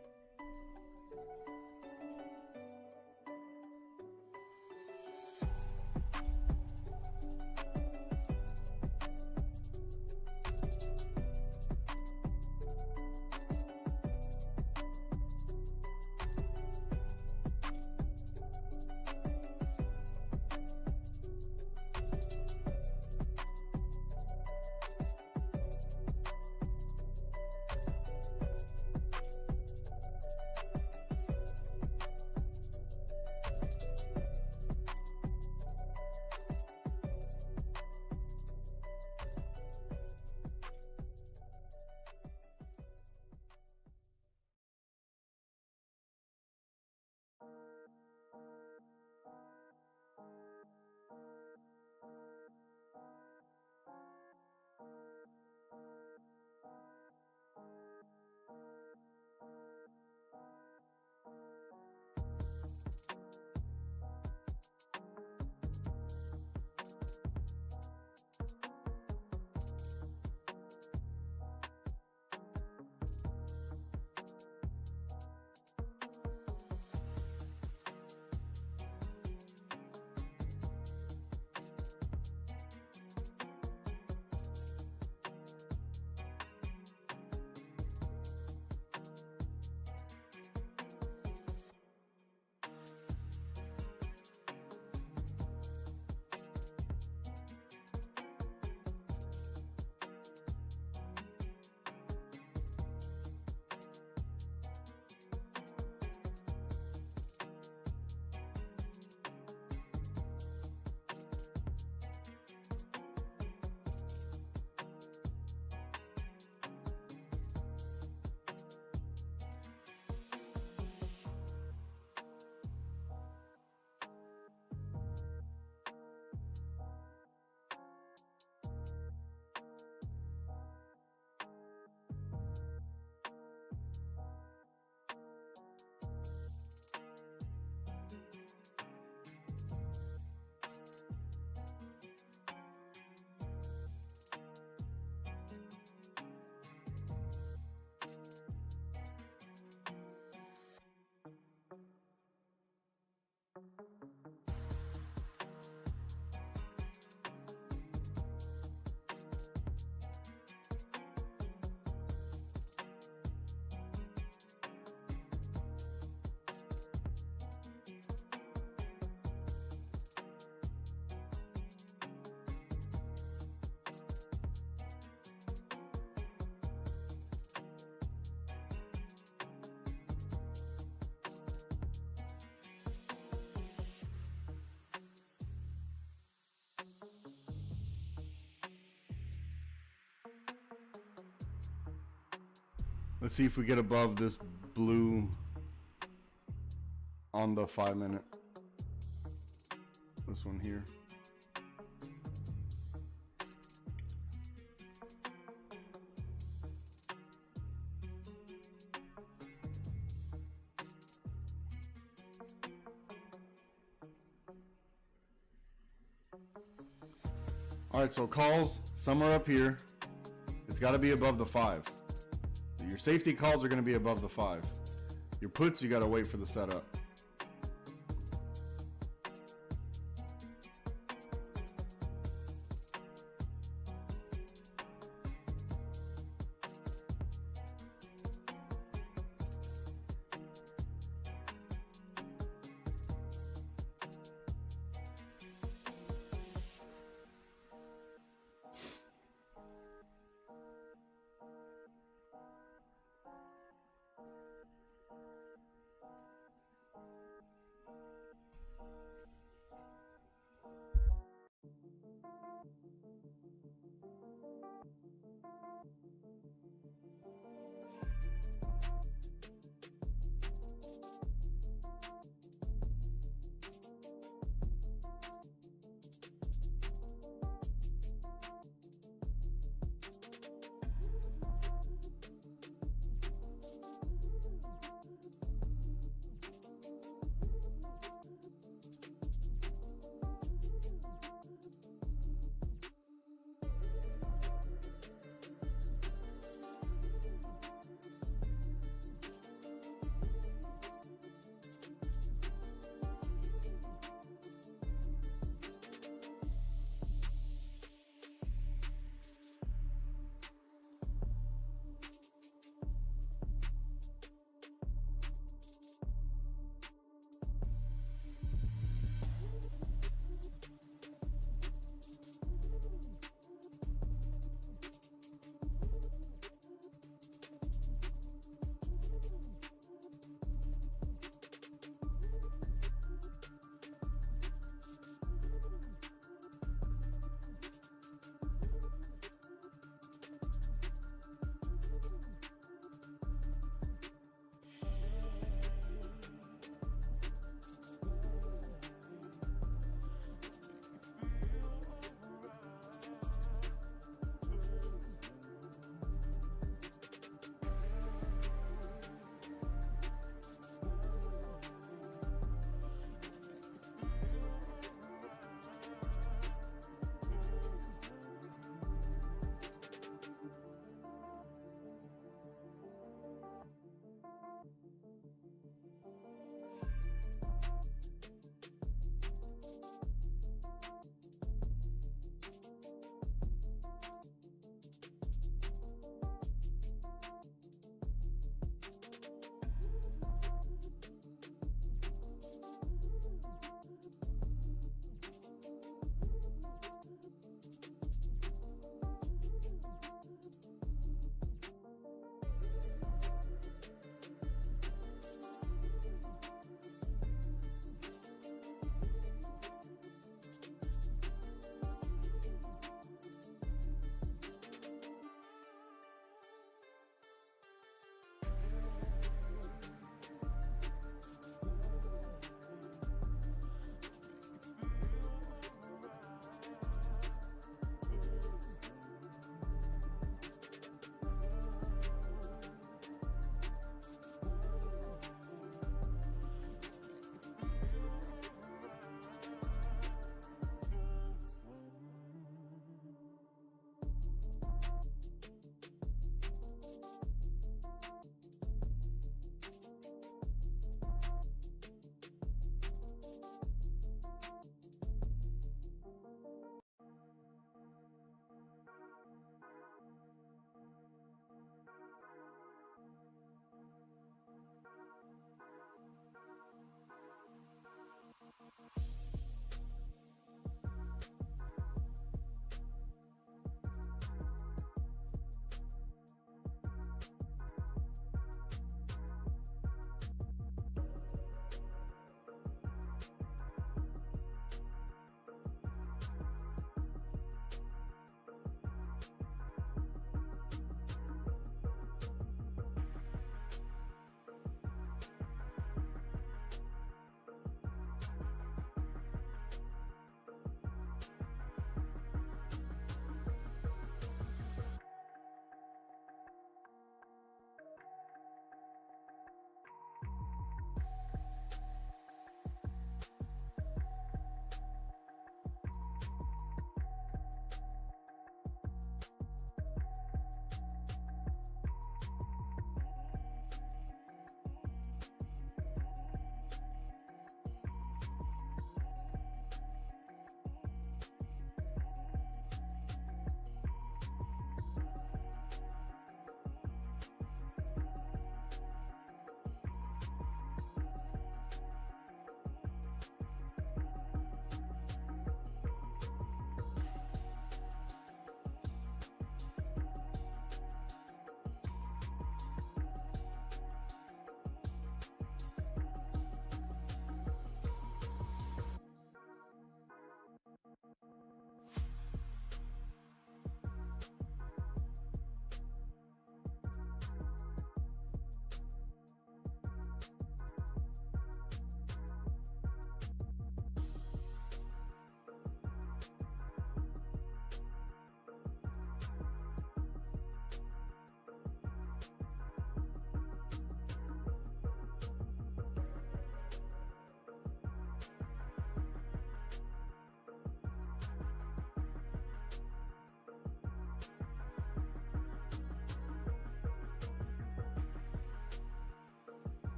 Let's see if we get above this blue on the 5 minute. This one here. All right, so calls, some are up here. It's got to be above the 5. Your safety calls are going to be above the 5. Your puts, you gotta wait for the setup.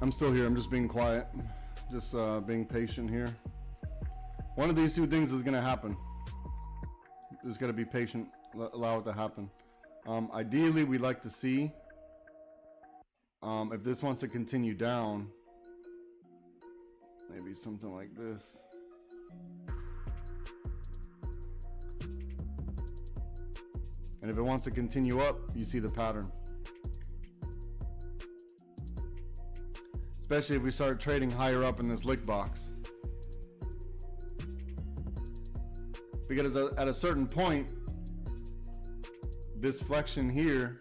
I'm still here. I'm just being quiet. Just being patient here. One of these two things is going to happen. Just got to be patient. Allow it to happen. Ideally, we'd like to see if this wants to continue down, maybe something like this. And if it wants to continue up, you see the pattern. Especially if we start trading higher up in this lick box. Because at a certain point, this flexion here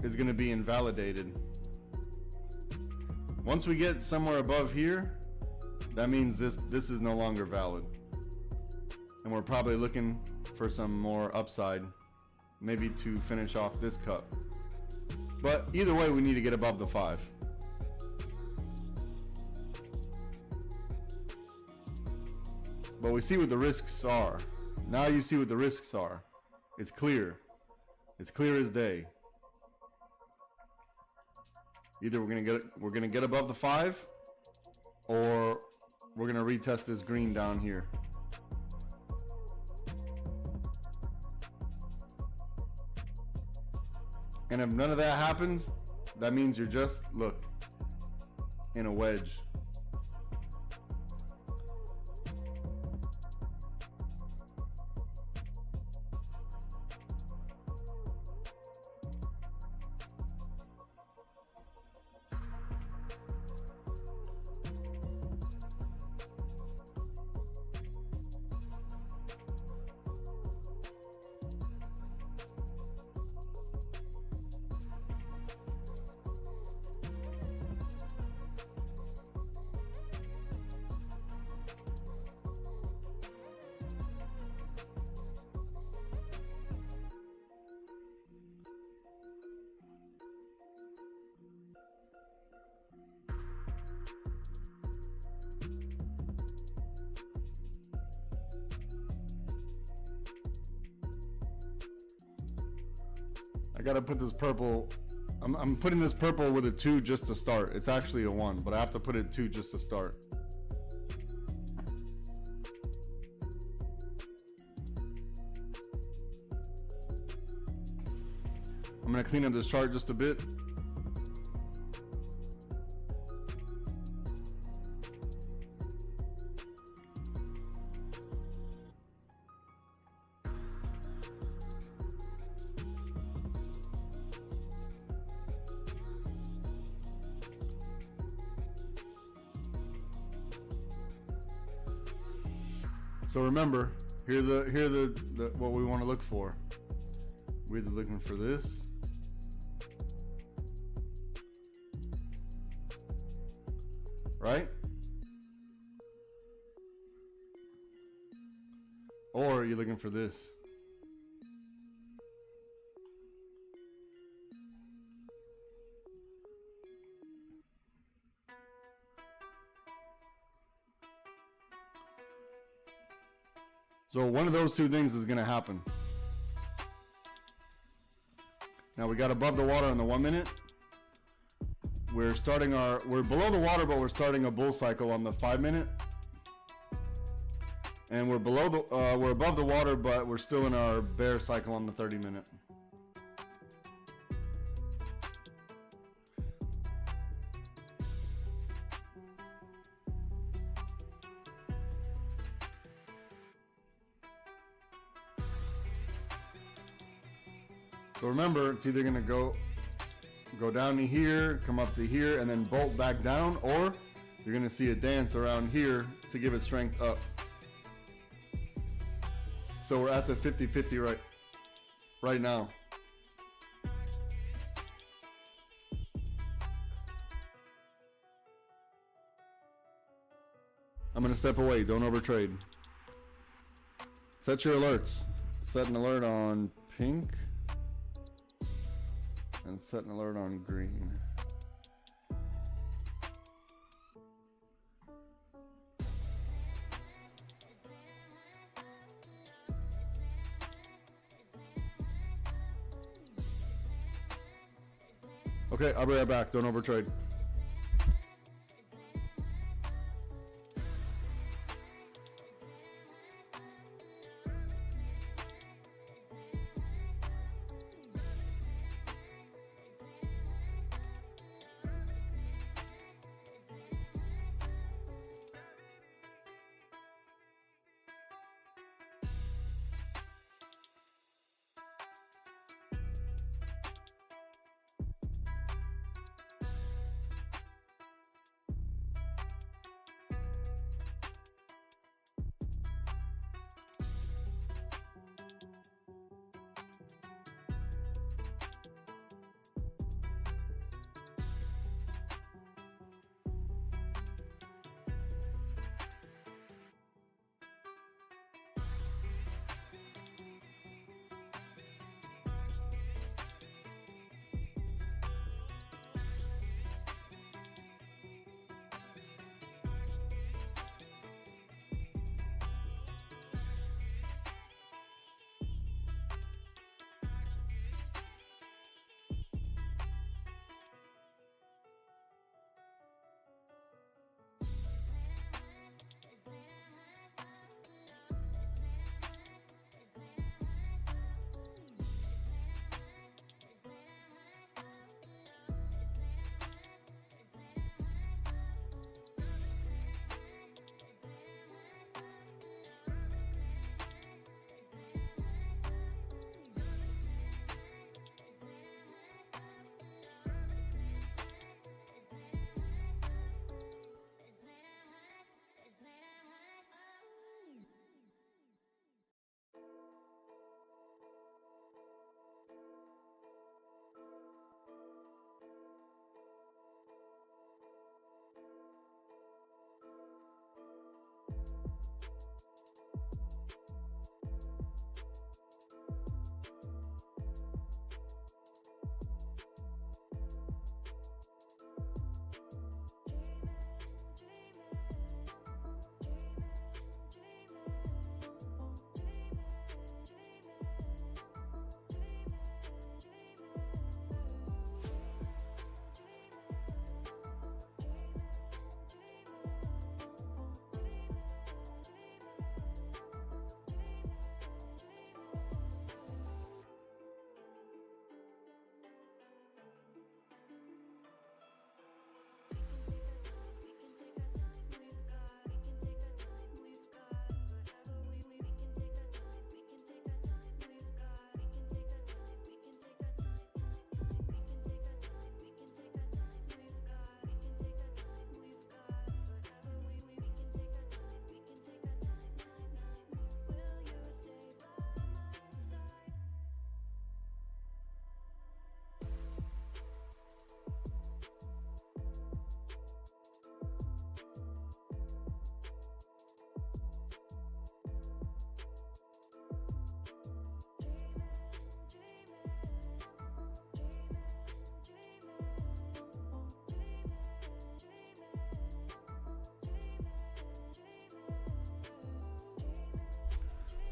is going to be invalidated. Once we get somewhere above here, that means this is no longer valid. And we're probably looking for some more upside, maybe to finish off this cup. But either way, we need to get above the 5. But we see what the risks are. Now you see what the risks are. It's clear. It's clear as day. Either we're gonna get above the 5, or we're gonna retest this green down here. And if none of that happens, that means you're just, look, in a wedge. I gotta put this purple, I'm putting this purple with a 2 just to start. It's actually a 1, but I have to put it 2 just to start. I'm gonna clean up this chart just a bit. So remember, here the what we want to look for. We're either looking for this, right? Or you're looking for this. So one of those two things is going to happen. Now we got above the water on the 1 minute. We're below the water, but we're starting a bull cycle on the 5 minute. And we're above the water, but we're still in our bear cycle on the 30 minute. So remember, it's either gonna go down to here, come up to here, and then bolt back down, or you're gonna see a dance around here to give it strength up. So we're at the 50-50 right now. I'm gonna step away, don't overtrade. Set your alerts. Set an alert on pink. And set an alert on green. Okay, I'll be right back. Don't overtrade.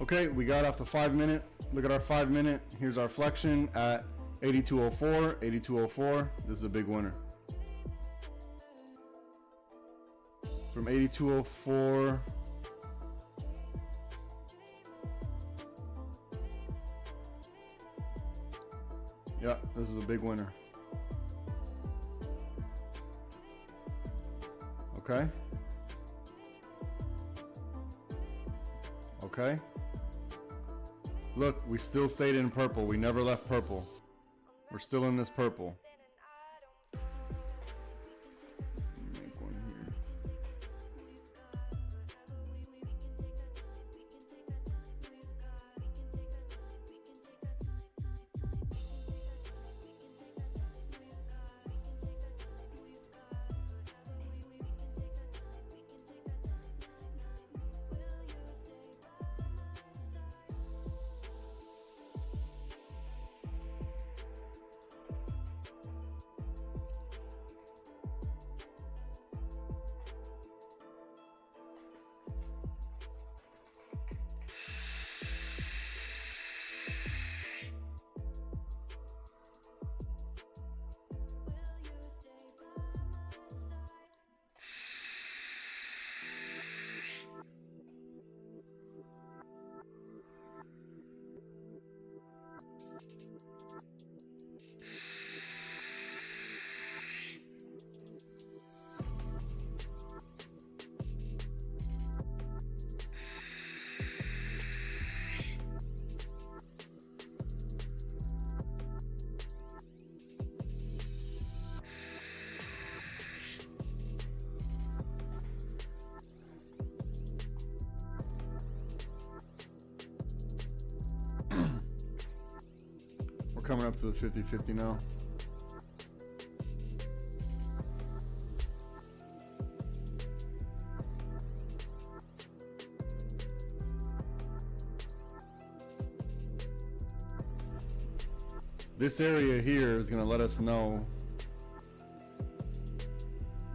Okay, we got off the 5 minute. Look at our 5 minute. Here's our flexion at 8204, 8204. This is a big winner. From 8204. Yeah, this is a big winner. Okay. Okay. Look, we still stayed in purple. We never left purple. We're still in this purple. Make one here. coming up to the 50-50 now. This area here is going to let us know.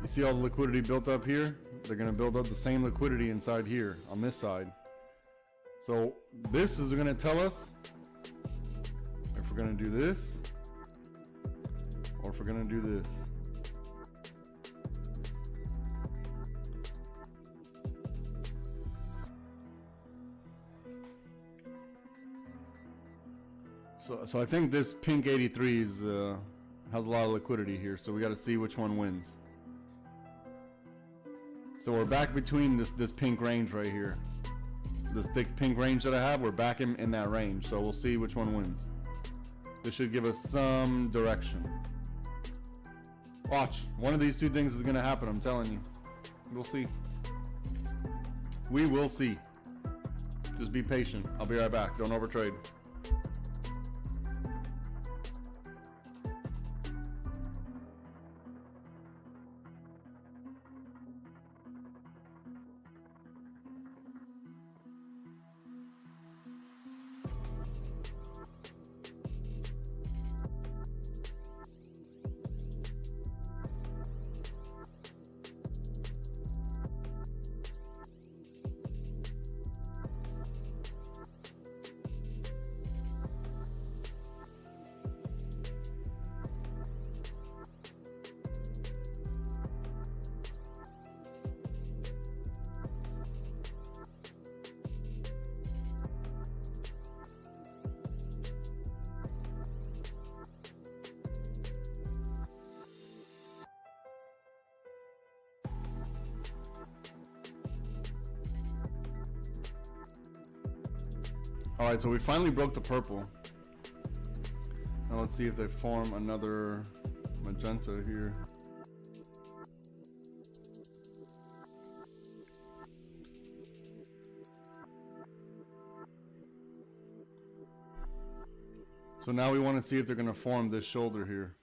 You see all the liquidity built up here? They're going to build up the same liquidity inside here on this side. So this is going to tell us if we're going to do this or if we're going to do this. So I think this pink 83 is, has a lot of liquidity here, so we got to see which one wins. So we're back between this pink range right here. This thick pink range that I have, we're back in that range. So we'll see which one wins. This should give us some direction. Watch, one of these two things is going to happen, I'm telling you. We'll see. We will see. Just be patient. I'll be right back. Don't overtrade. Alright, so we finally broke the purple. Now let's see if they form another magenta here. So now we want to see if they're going to form this shoulder here.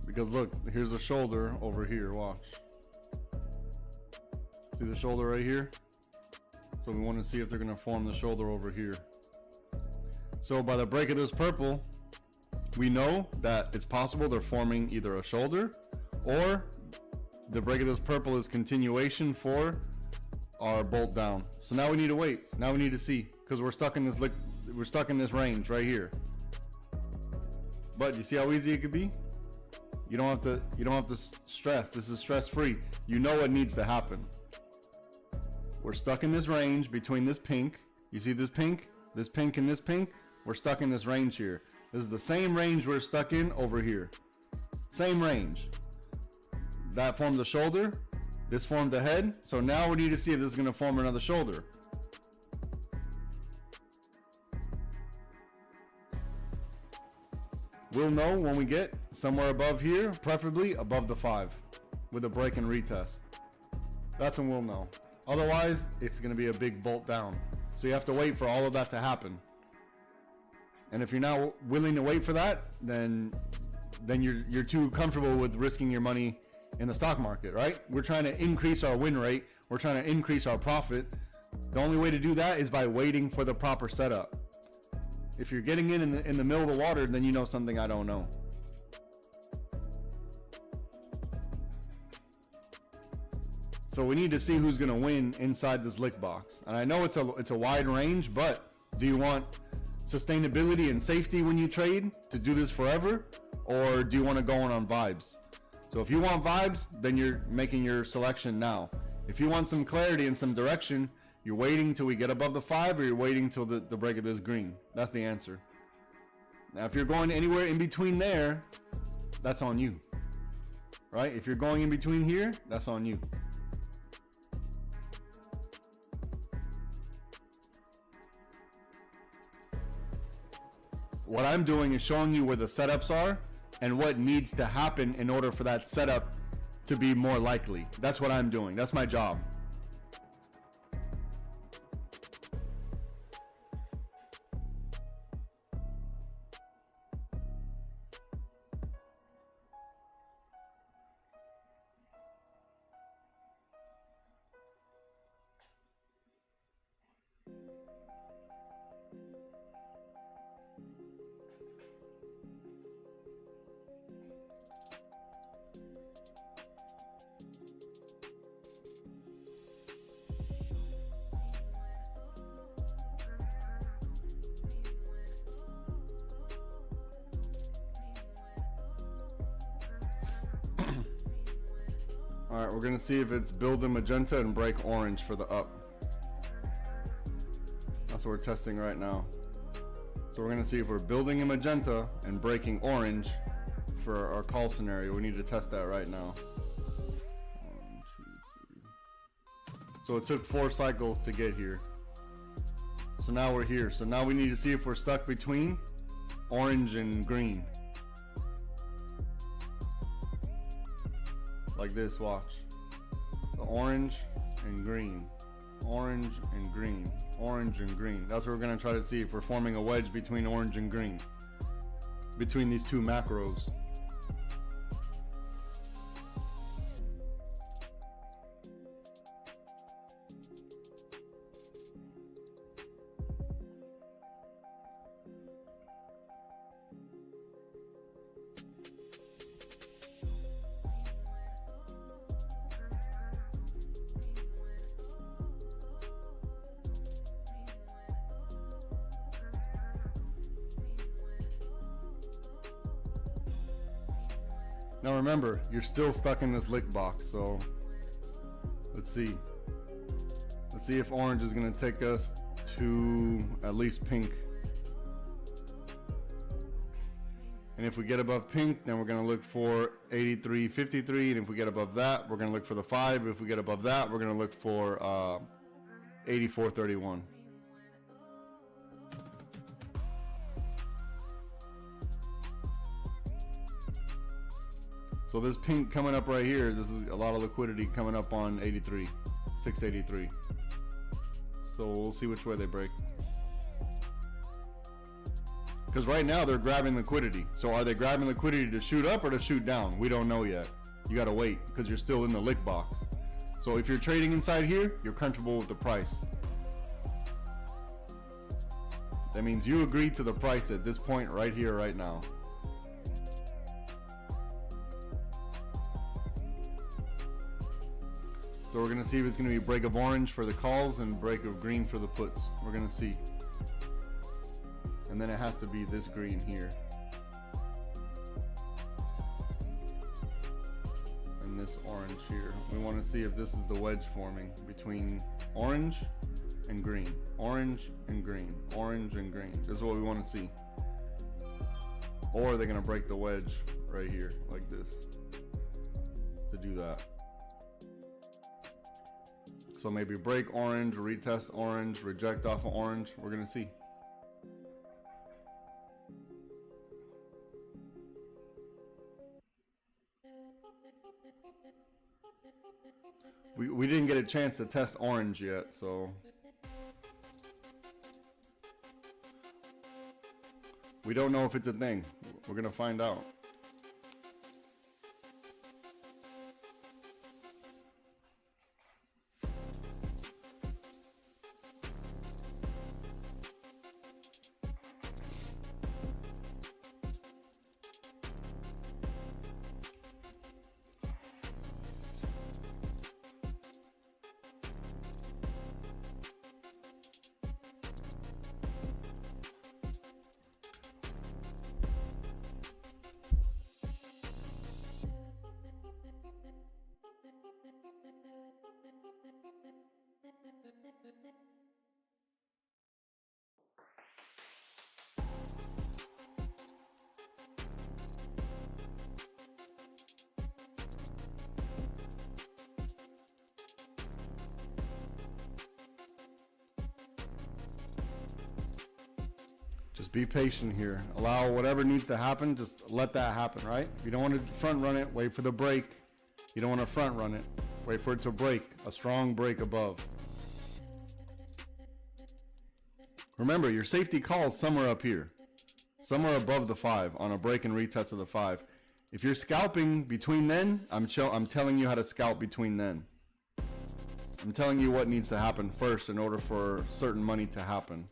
Because look, here's the shoulder over here, watch. See the shoulder right here? So we want to see if they're going to form the shoulder over here. So by the break of this purple, we know that it's possible they're forming either a shoulder or the break of this purple is continuation for our bolt down. So now we need to wait. Now we need to see, because we're stuck in this range right here. But you see how easy it could be? You don't have to stress. This is stress-free. You know what needs to happen. We're stuck in this range between this pink. You see this pink, and this pink? We're stuck in this range here. This is the same range we're stuck in over here. Same range. That formed the shoulder. This formed the head. So now we need to see if this is going to form another shoulder. We'll know when we get somewhere above here, preferably above the 5 with a break and retest. That's when we'll know. Otherwise, it's going to be a big bolt down. So you have to wait for all of that to happen. And if you're not willing to wait for that, then you're too comfortable with risking your money in the stock market, right? We're trying to increase our win rate. We're trying to increase our profit. The only way to do that is by waiting for the proper setup. If you're getting in the middle of the water, then you know something I don't know. So we need to see who's going to win inside this lick box. And I know it's a wide range, but do you want sustainability and safety when you trade to do this forever? Or do you want to go on vibes? So if you want vibes, then you're making your selection now. If you want some clarity and some direction, you're waiting till we get above the 5, or you're waiting till the break of this green. That's the answer. Now, if you're going anywhere in between there, that's on you. Right? If you're going in between here, that's on you. What I'm doing is showing you where the setups are and what needs to happen in order for that setup to be more likely. That's what I'm doing. That's my job. All right, we're gonna see if it's building magenta and break orange for the up. That's what we're testing right now. So we're gonna see if we're building a magenta and breaking orange for our call scenario. We need to test that right now. 1, 2, 3. So it took 4 cycles to get here. So now we're here. So now we need to see if we're stuck between orange and green. Like this, watch. The orange and green. Orange and green. Orange and green. That's what we're gonna try to see if we're forming a wedge between orange and green. Between these two macros. Now remember, you're still stuck in this lick box, so let's see. Let's see if orange is gonna take us to at least pink. And if we get above pink, then we're gonna look for 83.53, and if we get above that, we're gonna look for the 5. If we get above that, we're gonna look for 84.31. So this pink coming up right here, this is a lot of liquidity coming up on 83, 683. So we'll see which way they break. Because right now they're grabbing liquidity. So are they grabbing liquidity to shoot up or to shoot down? We don't know yet. You gotta wait because you're still in the lick box. So if you're trading inside here, you're comfortable with the price. That means you agree to the price at this point right here, right now. So we're gonna see if it's gonna be break of orange for the calls and break of green for the puts. We're gonna see. And then it has to be this green here. And this orange here. We wanna see if this is the wedge forming between orange and green. Orange and green. Orange and green. This is what we wanna see. Or they're gonna break the wedge right here, like this, to do that. So maybe break orange, retest orange, reject off of orange. We're gonna see. We didn't get a chance to test orange yet, so we don't know if it's a thing. We're gonna find out. Just be patient here. Allow whatever needs to happen, just let that happen, right? If you don't want to front run it, wait for the break. You don't want to front run it. Wait for it to break, a strong break above. Remember, your safety call is somewhere up here. Somewhere above the 5 on a break and retest of the 5. If you're scalping between then, I'm telling you how to scalp between then. I'm telling you what needs to happen first in order for certain money to happen.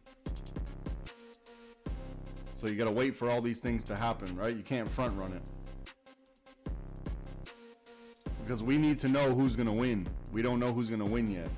So you gotta wait for all these things to happen, right? You can't front run it. Because we need to know who's gonna win. We don't know who's gonna win yet.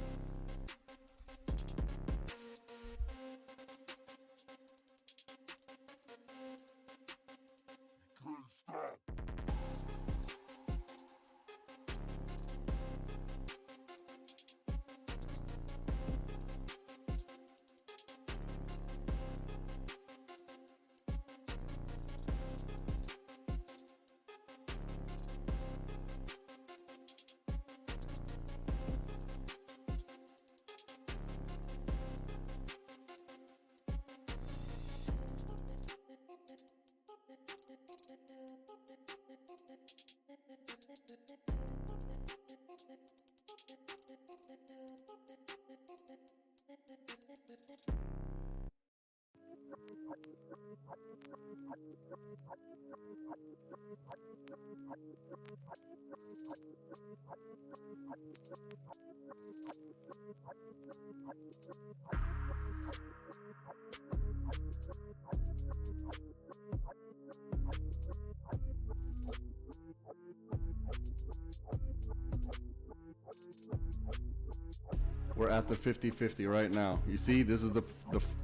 We're at the 50-50 right now. You see, this is the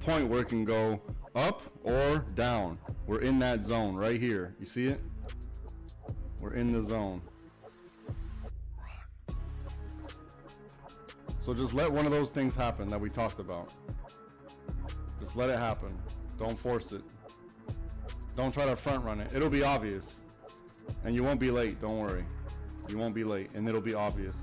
point where it can go up or down. We're in that zone right here. You see it? We're in the zone. So just let one of those things happen that we talked about. Just let it happen. Don't force it. Don't try to front run it. It'll be obvious. And you won't be late, don't worry. You won't be late, and it'll be obvious.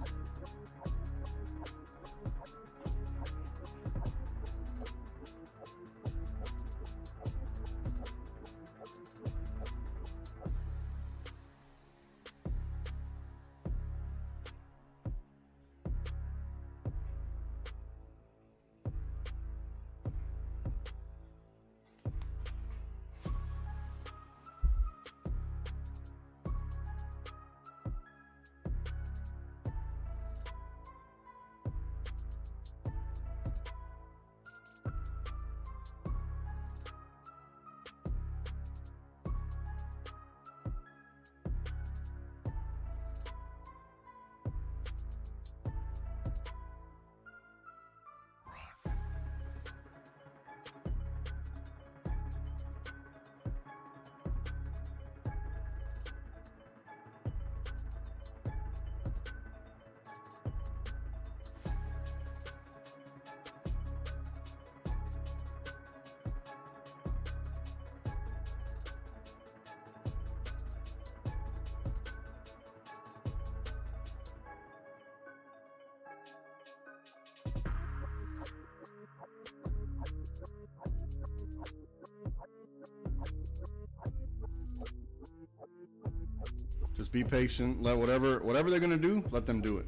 Just be patient. Let whatever they're gonna do, let them do it.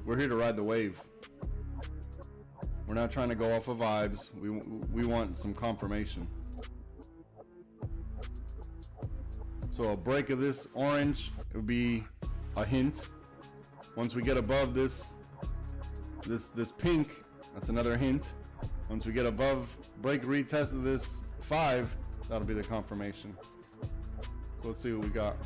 We're here to ride the wave. We're not trying to go off of vibes. We want some confirmation. So a break of this orange, it would be a hint. Once we get above this pink, that's another hint. Once we get above break retest of this 5, that'll be the confirmation. So let's see what we got.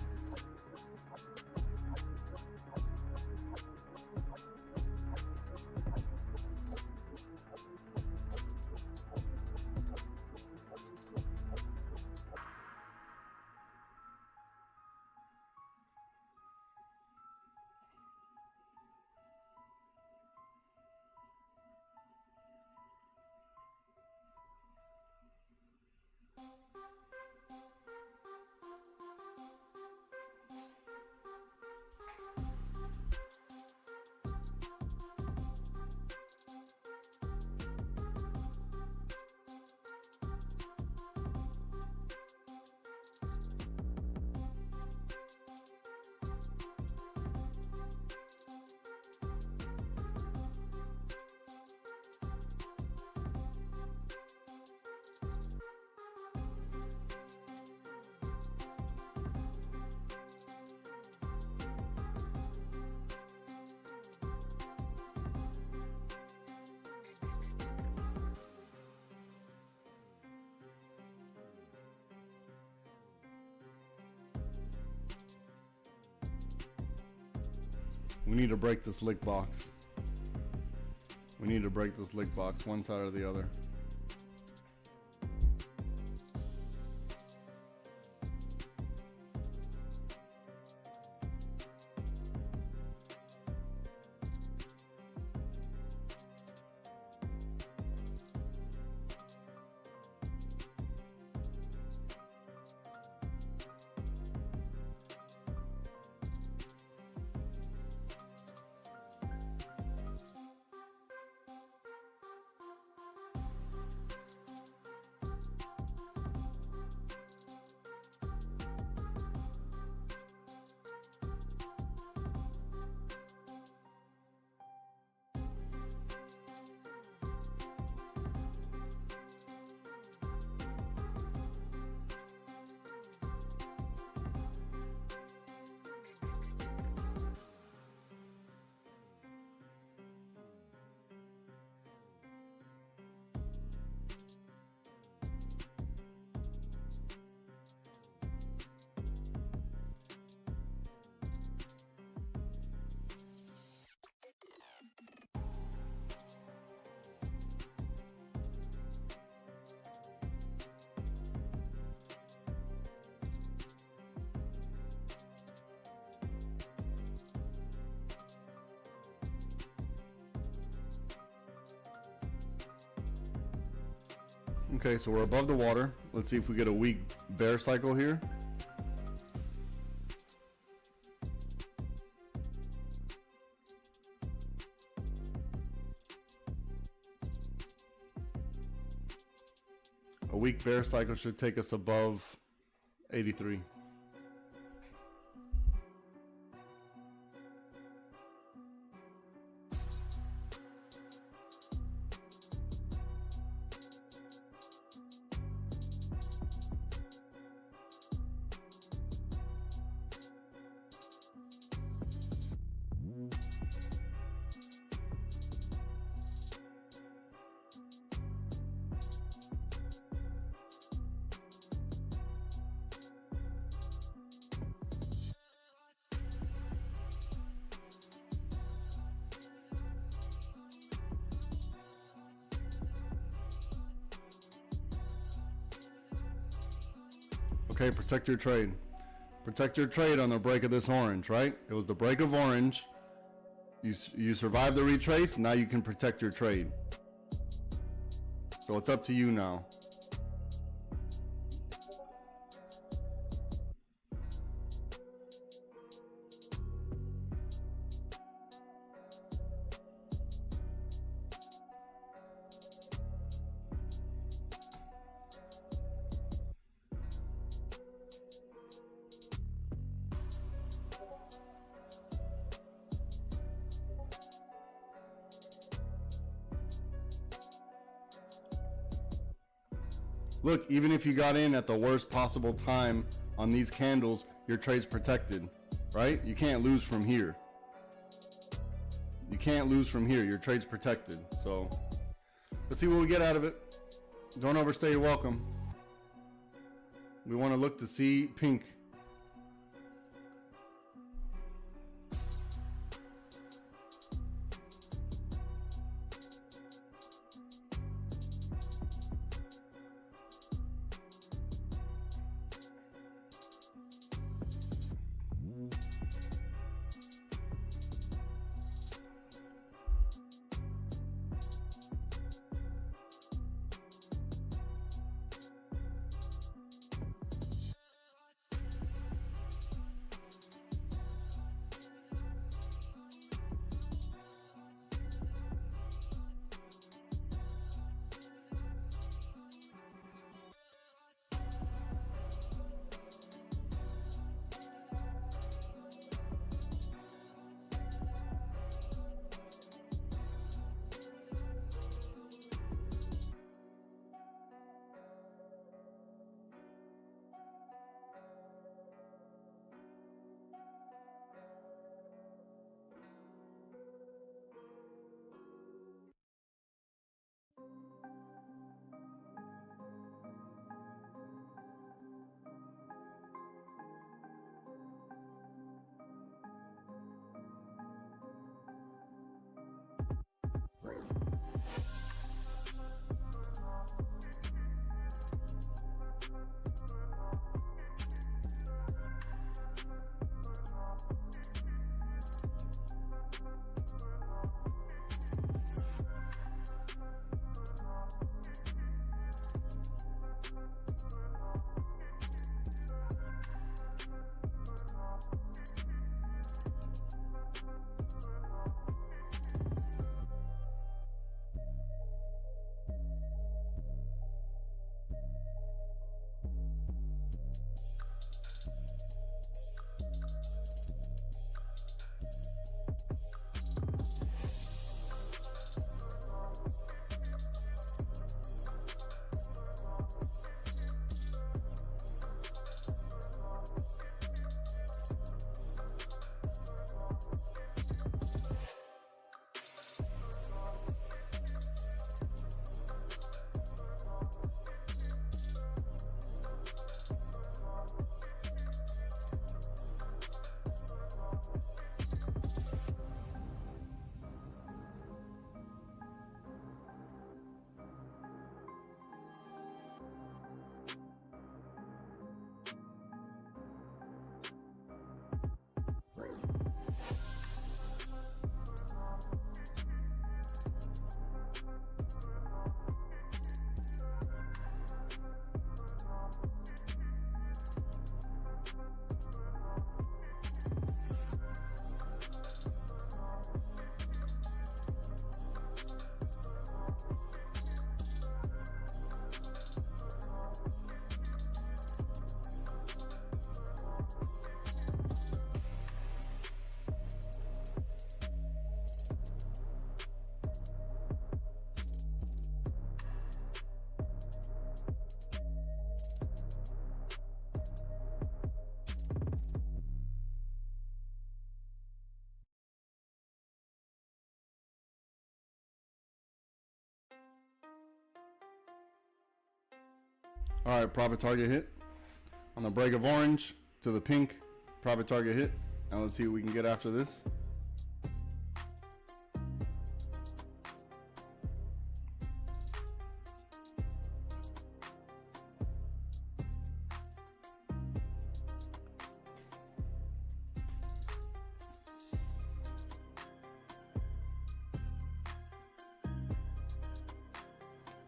We need to break this lick box. We need to break this lick box, one side or the other. Okay, so we're above the water. Let's see if we get a weak bear cycle here. A weak bear cycle should take us above 83. Okay, protect your trade. Protect your trade on the break of this orange, right? It was the break of orange. You survived the retrace, now you can protect your trade. So it's up to you now. Look, even if you got in at the worst possible time on these candles, your trade's protected, right? You can't lose from here. You can't lose from here. Your trade's protected. So let's see what we get out of it. Don't overstay your welcome. We want to look to see pink. All right, profit target hit. On the break of orange to the pink, profit target hit. Now let's see what we can get after this.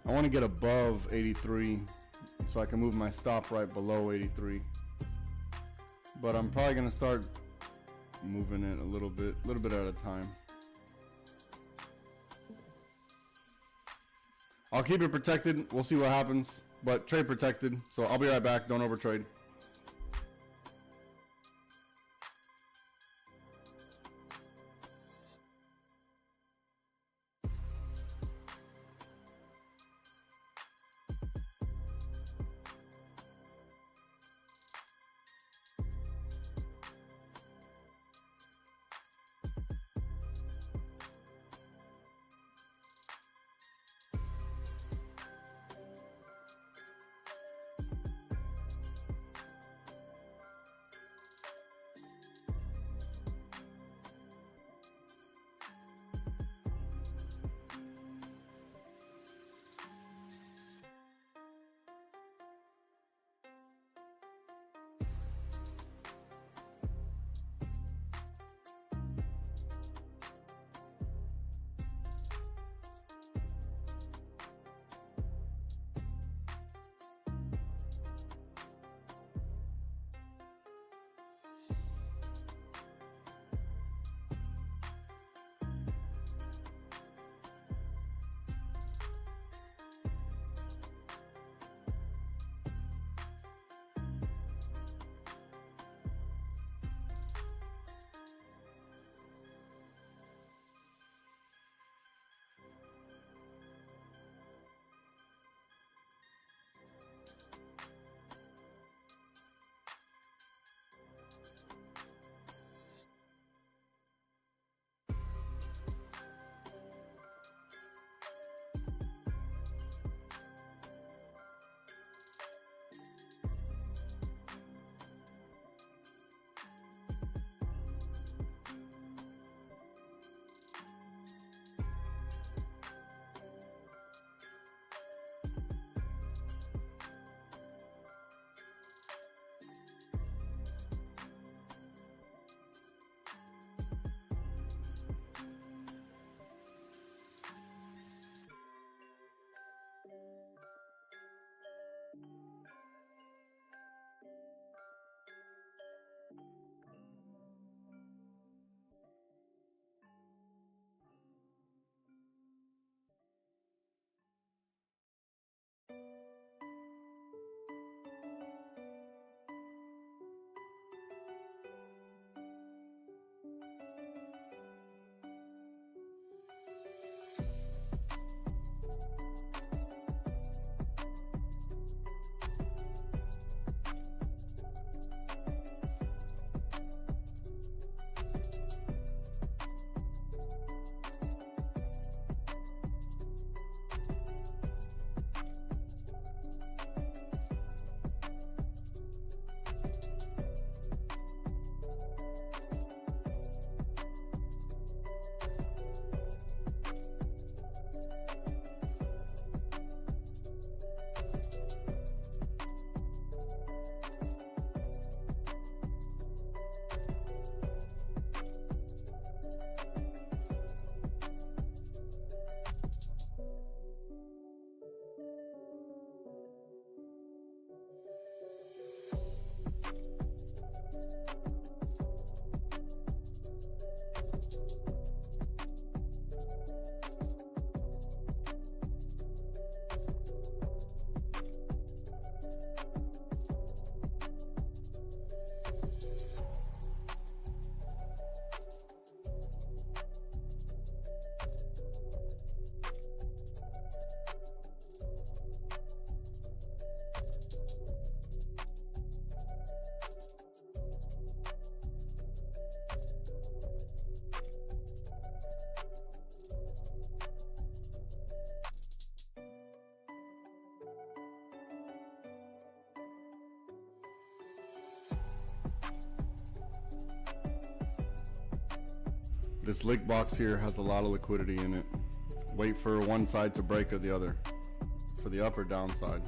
I want to get above 83 so I can move my stop right below 83. But I'm probably going to start moving it a little bit at a time. I'll keep it protected. We'll see what happens, but trade protected. So I'll be right back. Don't overtrade. This lick box here has a lot of liquidity in it. Wait for one side to break or the other, for the up or down side.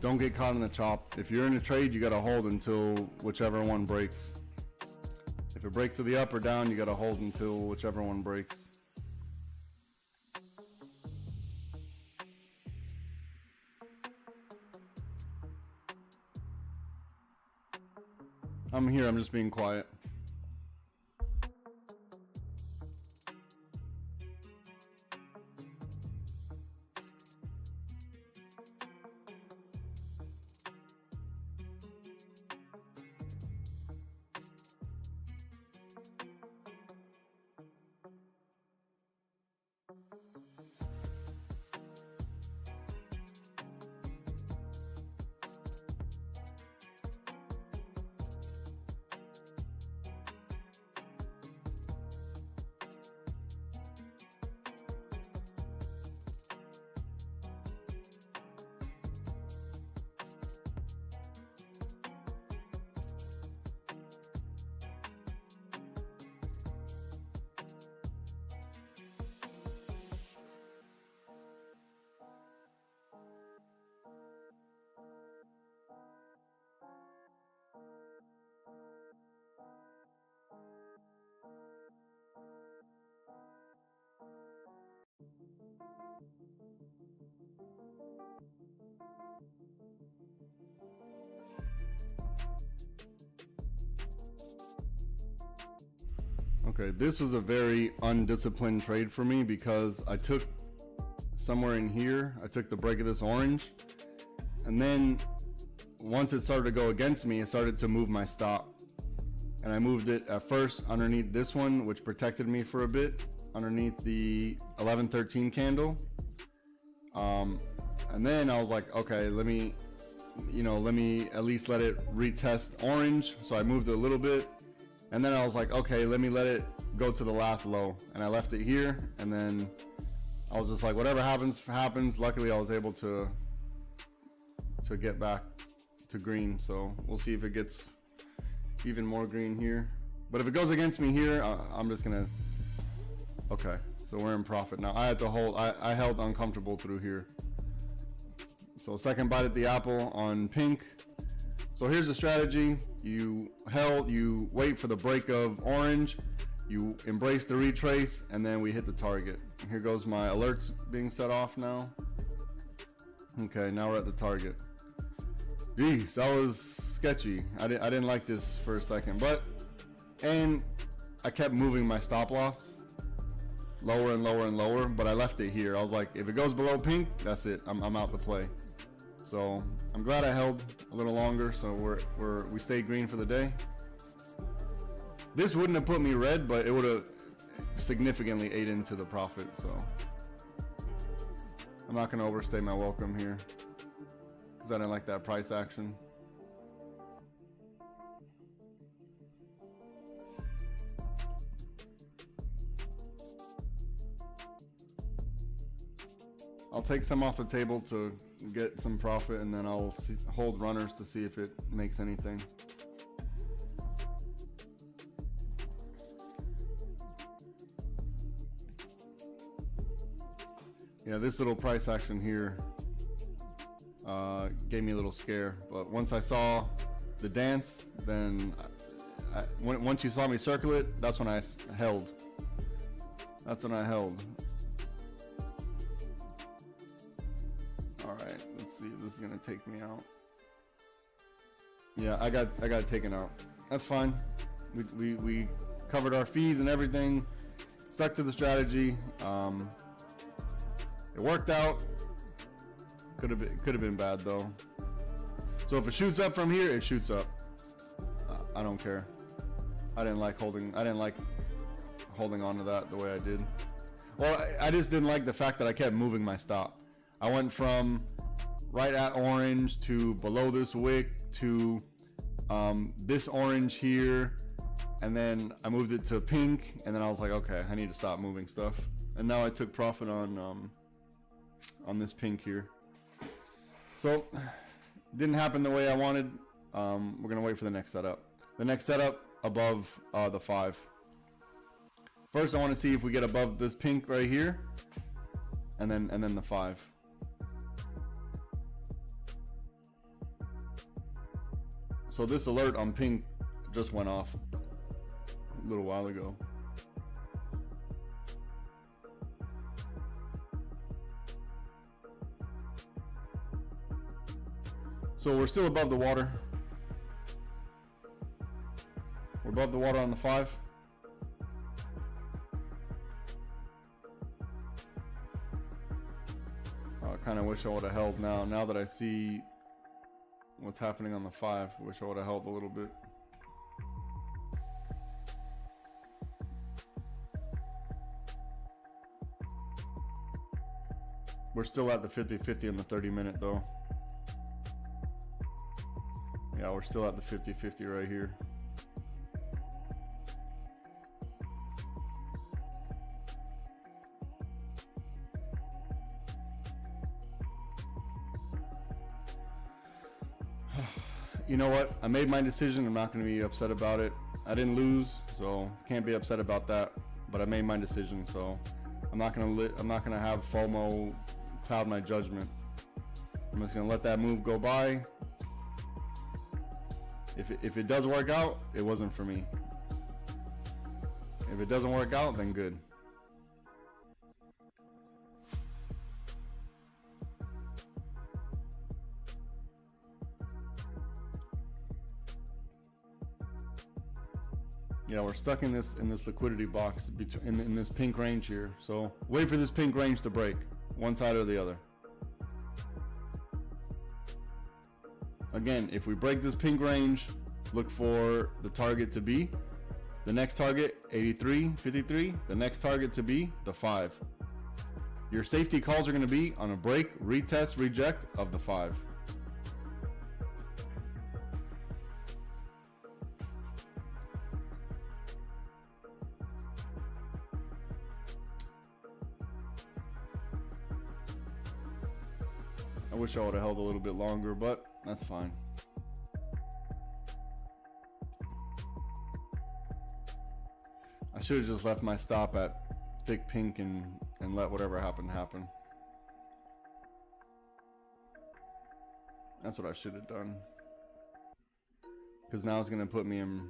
Don't get caught in the chop. If you're in a trade, you gotta hold until whichever one breaks. If it breaks to the up or down, you gotta hold until whichever one breaks. I'm here, I'm just being quiet. Okay, this was a very undisciplined trade for me because I took somewhere in here, I took the break of this orange, and then once it started to go against me, it started to move my stop. And I moved it at first underneath this one, which protected me for a bit, underneath the 1113 candle. And then I was like, okay, let me at least let it retest orange. So I moved it a little bit. And then I was like, okay, let me let it go to the last low. And I left it here. And then I was just like, whatever happens, happens. Luckily, I was able to to get back to green. So we'll see if it gets even more green here. But if it goes against me here, I'm just gonna, okay, so we're in profit now. I had to hold, I held uncomfortable through here. So second bite at the apple on pink. So here's the strategy. You wait for the break of orange, you embrace the retrace, and then we hit the target. Here goes my alerts being set off now. Okay, now we're at the target. Jeez, that was sketchy. I didn't like this for a second, and I kept moving my stop loss lower and lower and lower, but I left it here. I was like, if it goes below pink, that's it. I'm out the play. So I'm glad I held a little longer. So we stayed green for the day. This wouldn't have put me red, but it would have significantly ate into the profit. So I'm not gonna overstay my welcome here because I didn't like that price action. I'll take some off the table to get some profit, and then I'll hold runners to see if it makes anything. Yeah, this little price action here gave me a little scare, but once I saw the dance, then once you saw me circle it, that's when I held. That's when I held. Alright, let's see, this is gonna take me out. Yeah, I got it taken out. That's fine. We covered our fees and everything, stuck to the strategy. It worked out. Could have been bad though. So if it shoots up from here, it shoots up. I don't care. I didn't like holding on to that the way I did. Well, I just didn't like the fact that I kept moving my stop. I went from right at orange to below this wick to this orange here, and then I moved it to pink, and then I was like, okay, I need to stop moving stuff. And now I took profit on this pink here. So didn't happen the way I wanted. We're gonna wait for the next setup. The next setup above the 5. First, I want to see if we get above this pink right here, and then the 5. So this alert on pink just went off a little while ago. So we're still above the water. We're above the water on the 5. I kind of wish I would have held now. Now that I see what's happening on the 5, I wish I would have held a little bit. We're still at the 50-50 in the 30-minute though. Yeah, we're still at the 50-50 right here. You know what? I made my decision. I'm not going to be upset about it. I didn't lose, so can't be upset about that. But I made my decision, so I'm not going to have FOMO cloud my judgment. I'm just going to let that move go by. If it does work out, it wasn't for me. If it doesn't work out, then good. Yeah, we're stuck in this liquidity box in this pink range here. So wait for this pink range to break, one side or the other. Again, if we break this pink range, look for the target to be the next target, 83.53. The next target to be the 5. Your safety calls are going to be on a break, retest, reject of the 5. I wish I would have held a little bit longer, but that's fine. I should have just left my stop at thick pink and let whatever happen happen. That's what I should have done. Because now it's going to put me in...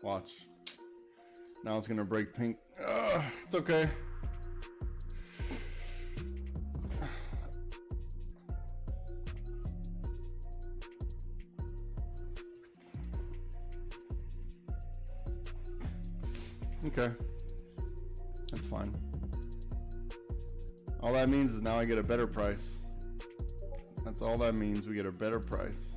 Watch. Now it's going to break pink. It's okay. Okay. That's fine. All that means is now I get a better price. That's all that means. We get a better price.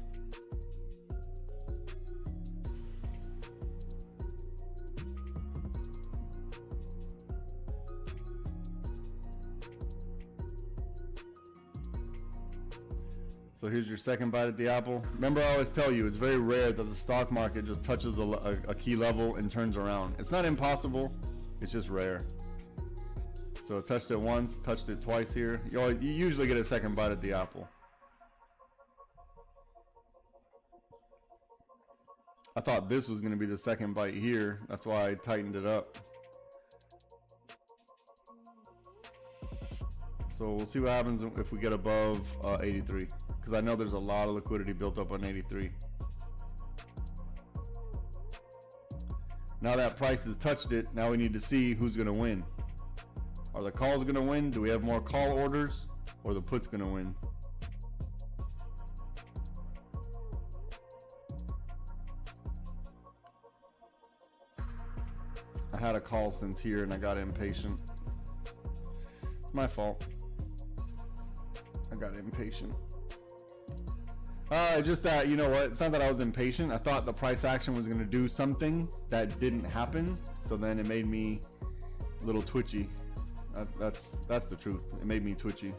So here's your second bite at the apple. Remember, I always tell you, it's very rare that the stock market just touches a key level and turns around. It's not impossible, it's just rare. So I touched it once, touched it twice here. You usually get a second bite at the apple. I thought this was going to be the second bite here. That's why I tightened it up. So we'll see what happens if we get above 83. Because I know there's a lot of liquidity built up on 83. Now that price has touched it, now we need to see who's going to win. Are the calls going to win? Do we have more call orders? Or the puts going to win? I had a call since here and I got impatient. It's my fault. I got impatient. Just that, you know what? It's not that I was impatient. I thought the price action was going to do something that didn't happen. So then it made me a little twitchy. That's the truth. It made me twitchy.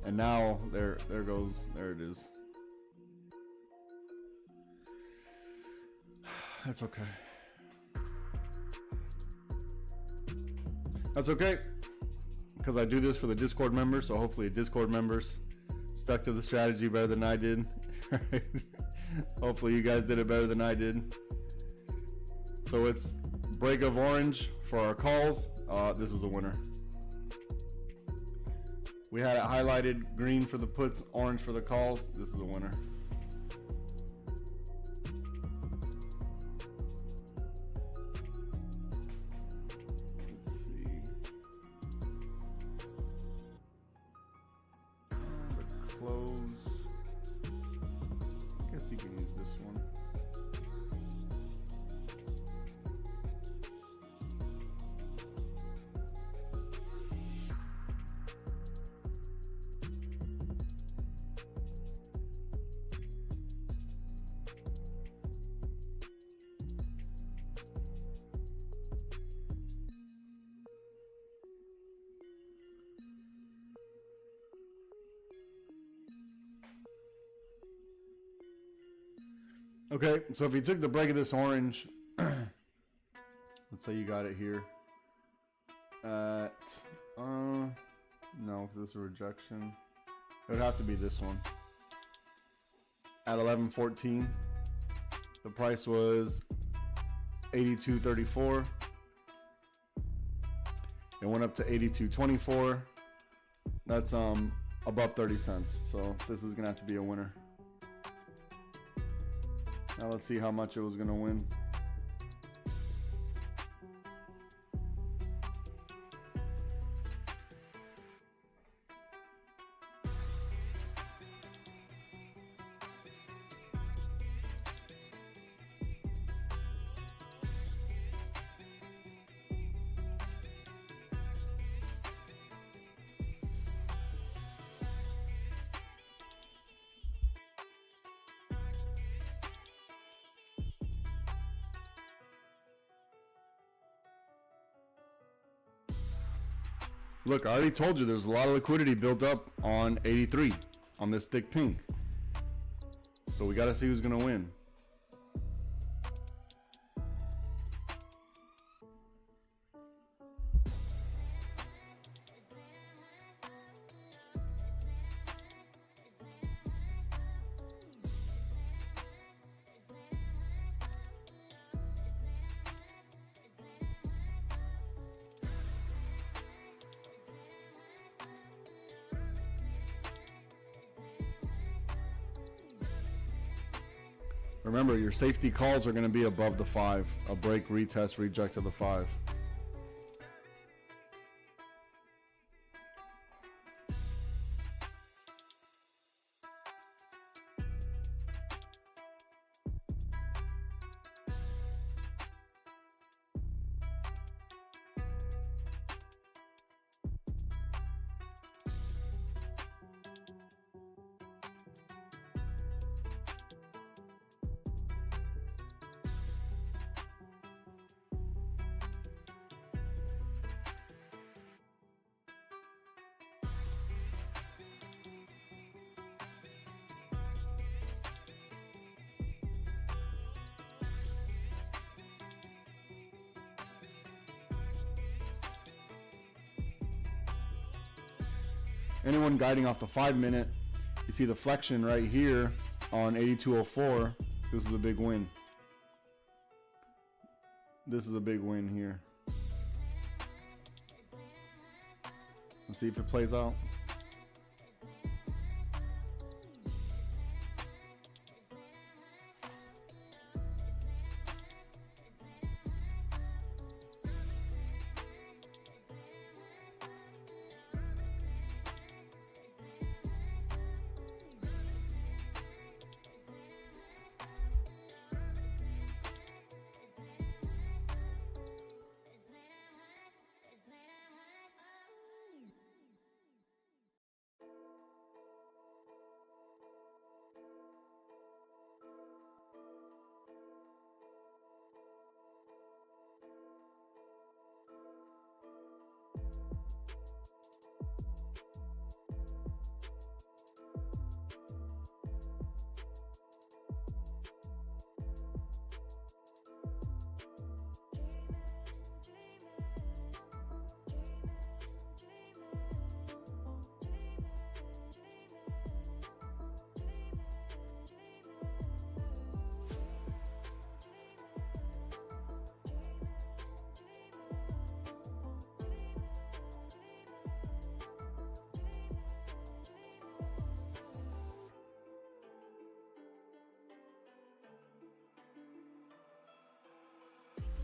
And now there goes. There it is. That's okay. That's okay. Because I do this for the Discord members. So hopefully Discord members stuck to the strategy better than I did. Hopefully you guys did it better than I did. So it's break of orange for our calls. This is a winner. We had it highlighted green for the puts, orange for the calls. This is a winner. Okay, so if you took the break of this orange, let's say you got it here at, no, because it's a rejection. It would have to be this one. At 11.14, the price was 82.34. It went up to 82.24. That's above 30 cents. So this is gonna have to be a winner. Now let's see how much it was going to win. Look, I already told you there's a lot of liquidity built up on 83 on this thick pink. So we got to see who's going to win. Remember, your safety calls are going to be above the 5. A break, retest, reject of the 5. Anyone guiding off the 5-minute, you see the flexion right here on 8204. This is a big win. This is a big win here. Let's see if it plays out.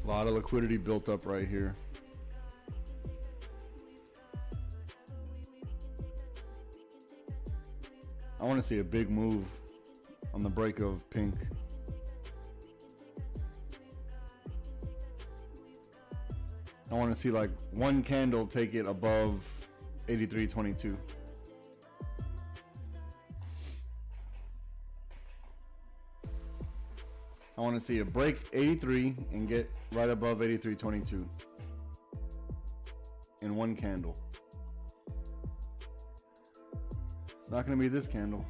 A lot of liquidity built up right here. I want to see a big move on the break of pink. I want to see like one candle take it above 83.22. I want to see a break 83 and get right above 83.22 in one candle. It's not going to be this candle.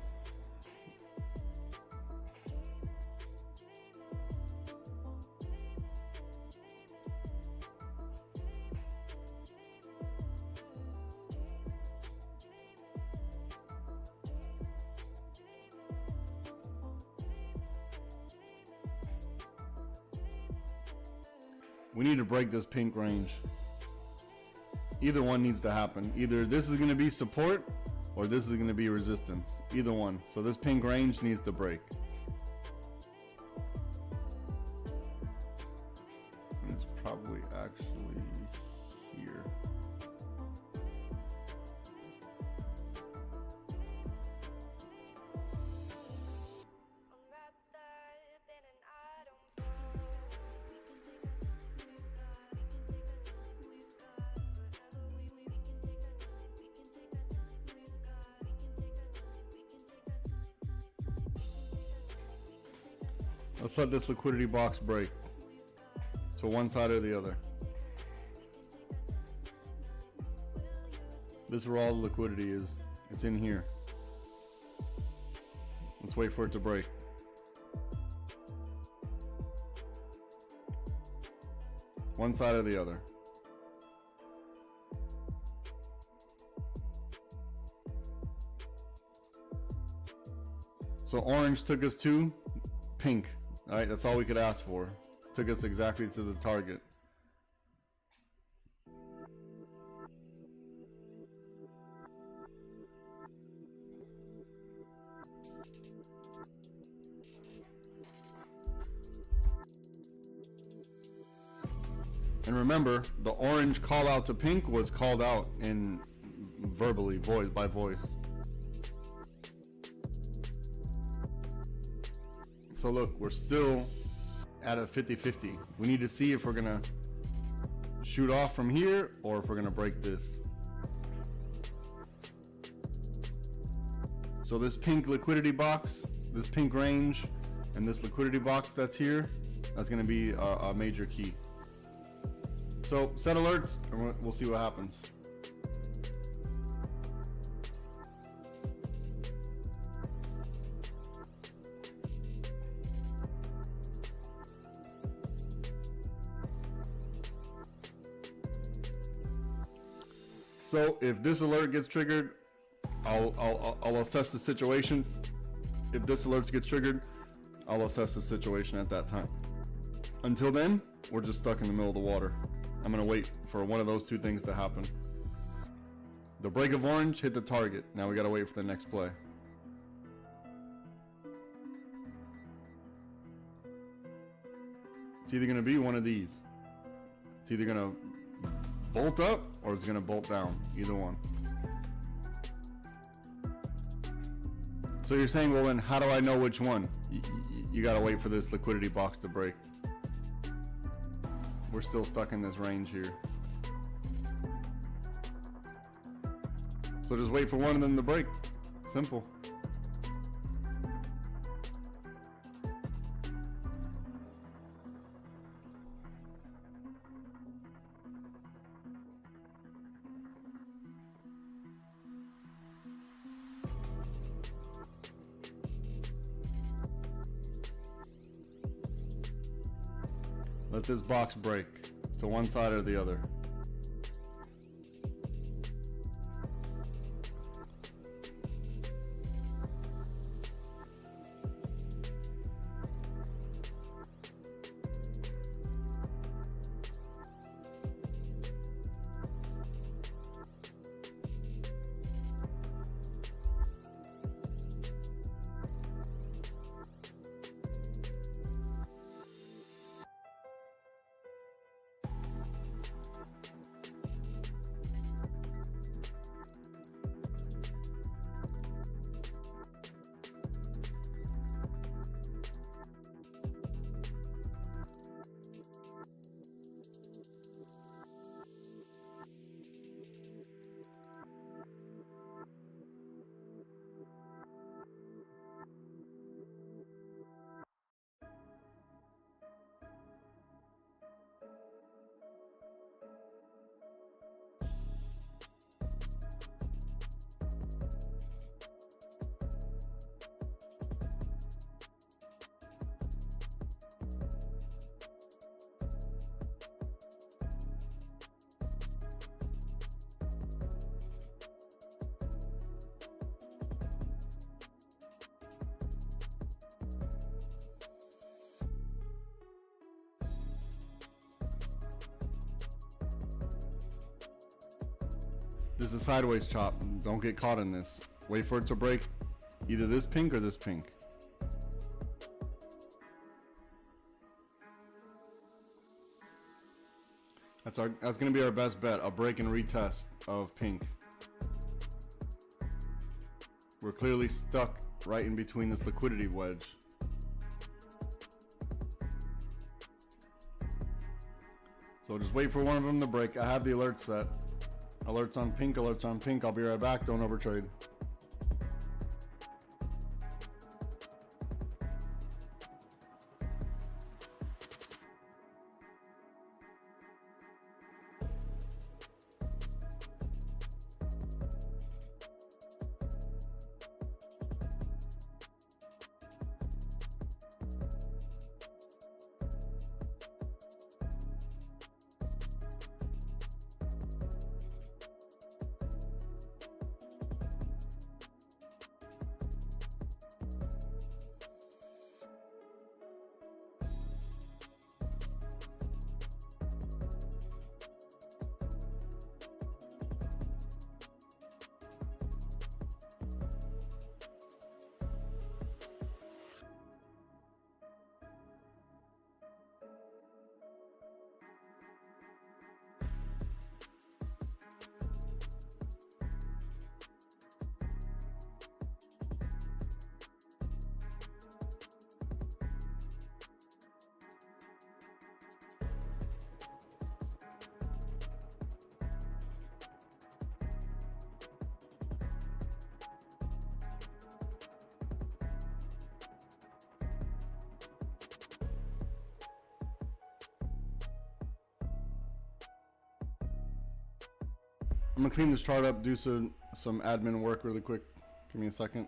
We need to break this pink range. Either one needs to happen. Either this is going to be support or this is going to be resistance. Either one. So this pink range needs to break. And it's probably actually here. Let's let this liquidity box break to one side or the other. This is where all the liquidity is. It's in here. Let's wait for it to break. One side or the other. So orange took us to pink. All right, that's all we could ask for. Took us exactly to the target. And remember, the orange call out to pink was called out in verbally, voice by voice. So look, we're still at a 50-50. We need to see if we're gonna shoot off from here or if we're gonna break this. So this pink liquidity box, this pink range, and this liquidity box that's here, that's gonna be a major key. So set alerts and we'll see what happens. So if this alert gets triggered, I'll assess the situation. If this alert gets triggered, I'll assess the situation at that time. Until then, we're just stuck in the middle of the water. I'm gonna wait for one of those two things to happen. The break of orange hit the target. Now we gotta wait for the next play. It's either gonna be one of these. It's either gonna bolt up or it's gonna bolt down. Either one. So you're saying, well then how do I know which one? You gotta wait for this liquidity box to break. We're still stuck in this range here. So just wait for one of them to break. Simple. Let this box break to one side or the other. This is a sideways chop. Don't get caught in this. Wait for it to break either this pink or this pink. That's gonna be our best bet, a break and retest of pink. We're clearly stuck right in between this liquidity wedge. So just wait for one of them to break. I have the alert set. Alerts on pink, alerts on pink. I'll be right back. Don't overtrade. I'm gonna clean this chart up, do some admin work really quick. Give me a second.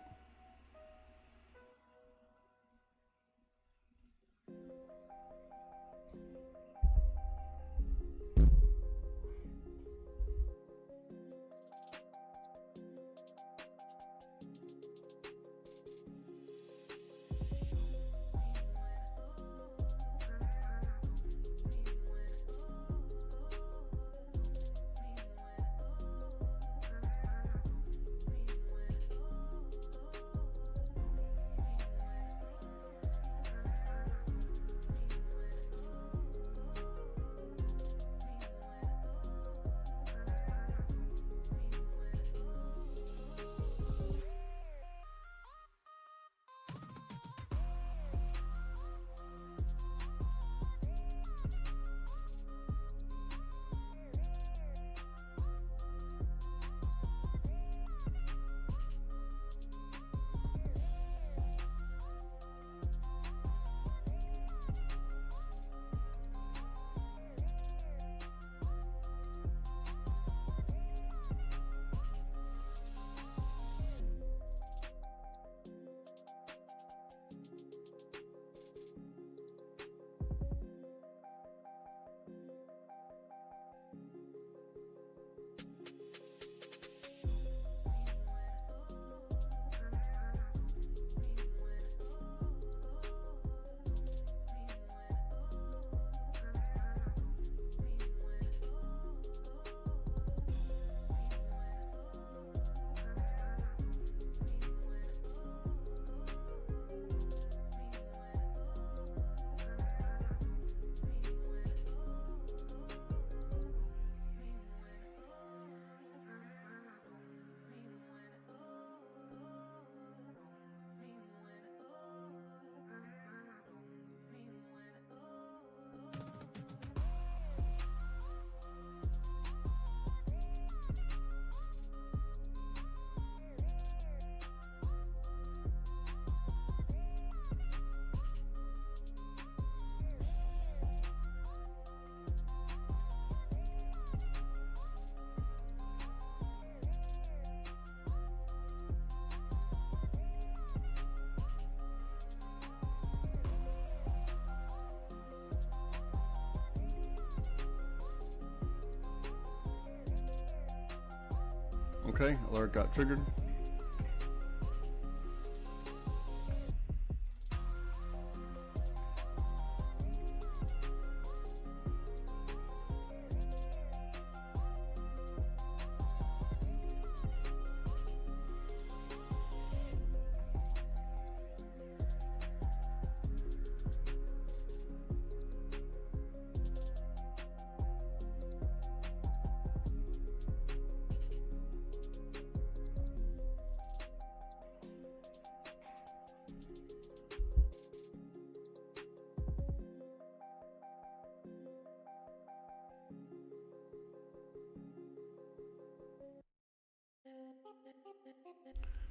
Okay, alert got triggered.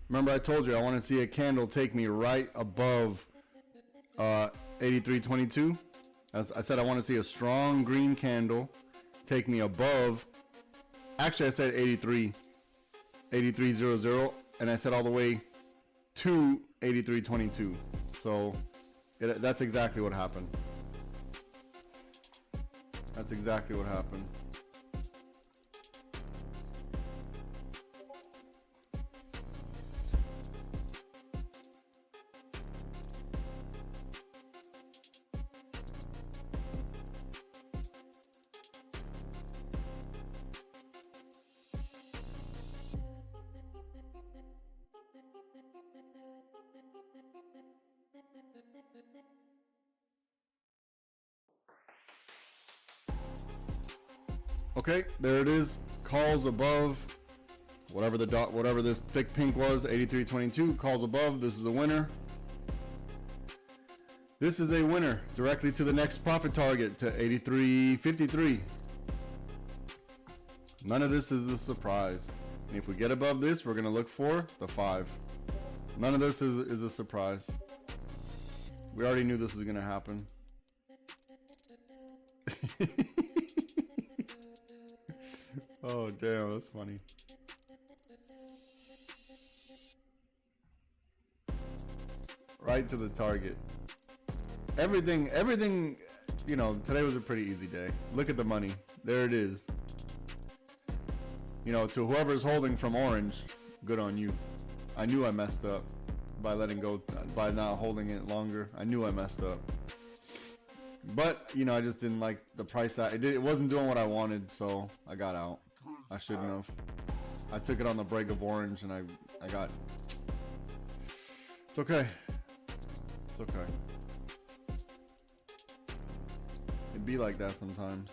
Remember I told you I want to see a candle take me right above 83.22. As I said, I want to see a strong green candle take me above. Actually, I said 83.00, and I said all the way to 83.22. So that's exactly what happened. That's exactly what happened. Okay, there it is. Calls above whatever the dot, whatever this thick pink was, 83.22. Calls above. This is a winner. This is a winner directly to the next profit target to 83.53. None of this is a surprise. And if we get above this, we're gonna look for the 5. None of this is a surprise. We already knew this was gonna happen. Oh damn, that's funny. Right to the target. Everything, you know, today was a pretty easy day. Look at the money. There it is. You know, to whoever's holding from orange, good on you. I knew I messed up by letting go, by not holding it longer. I knew I messed up. But, you know, I just didn't like the price. It wasn't doing what I wanted, so I got out. I shouldn't have. I took it on the break of orange, and I got... It's okay. It's okay. It'd be like that sometimes.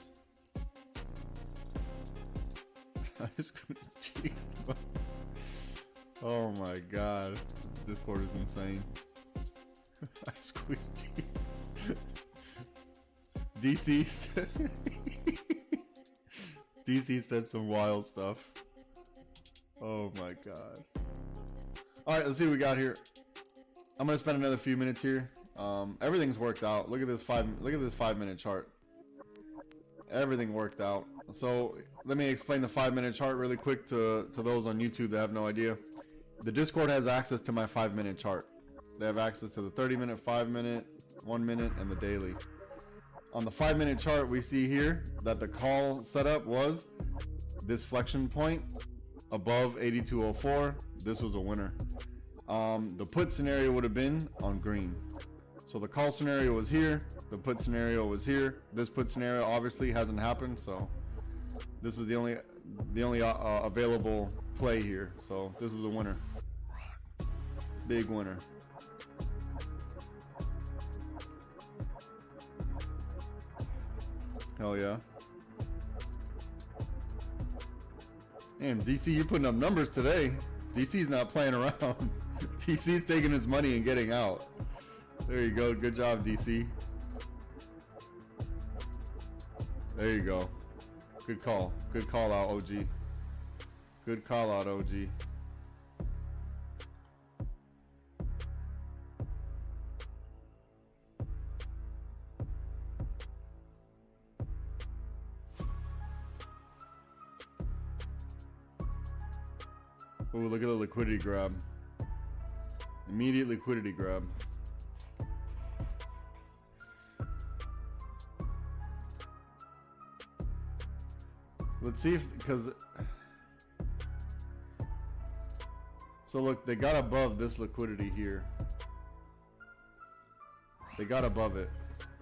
Oh my god. Discord is insane. I squeezed cheese. DC said DC said some wild stuff. Oh my god. Alright, let's see what we got here. I'm gonna spend another few minutes here. Everything's worked out. Look at this 5-minute chart. Everything worked out. So let me explain the 5-minute chart really quick to those on YouTube that have no idea. The Discord has access to my 5-minute chart. They have access to the 30-minute, 5-minute, 1 minute, and the daily. On the 5-minute chart, we see here that the call setup was this flexion point above 8204. This was a winner. The put scenario would have been on green. So the call scenario was here. The put scenario was here. This put scenario obviously hasn't happened, so this is the only available play here. So this is a winner. Big winner. Hell yeah. Damn, DC, you're putting up numbers today. DC's not playing around. DC's taking his money and getting out. There you go. Good job, DC. There you go. Good call. Good call out, OG. Good call out, OG. Ooh, look at the liquidity grab. Immediate liquidity grab. Let's see if, because, so look, they got above this liquidity here. They got above it.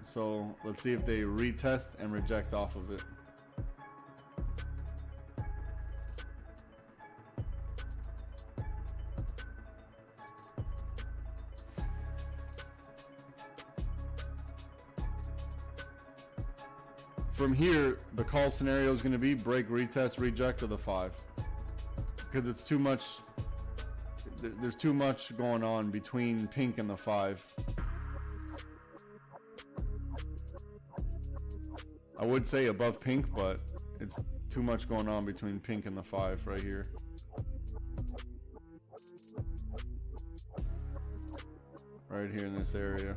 So let's see if they retest and reject off of it. From here, the call scenario is going to be break, retest, reject of the 5, because it's too much. There's too much going on between pink and the 5. I would say above pink, but it's too much going on between pink and the 5 right here. Right here in this area.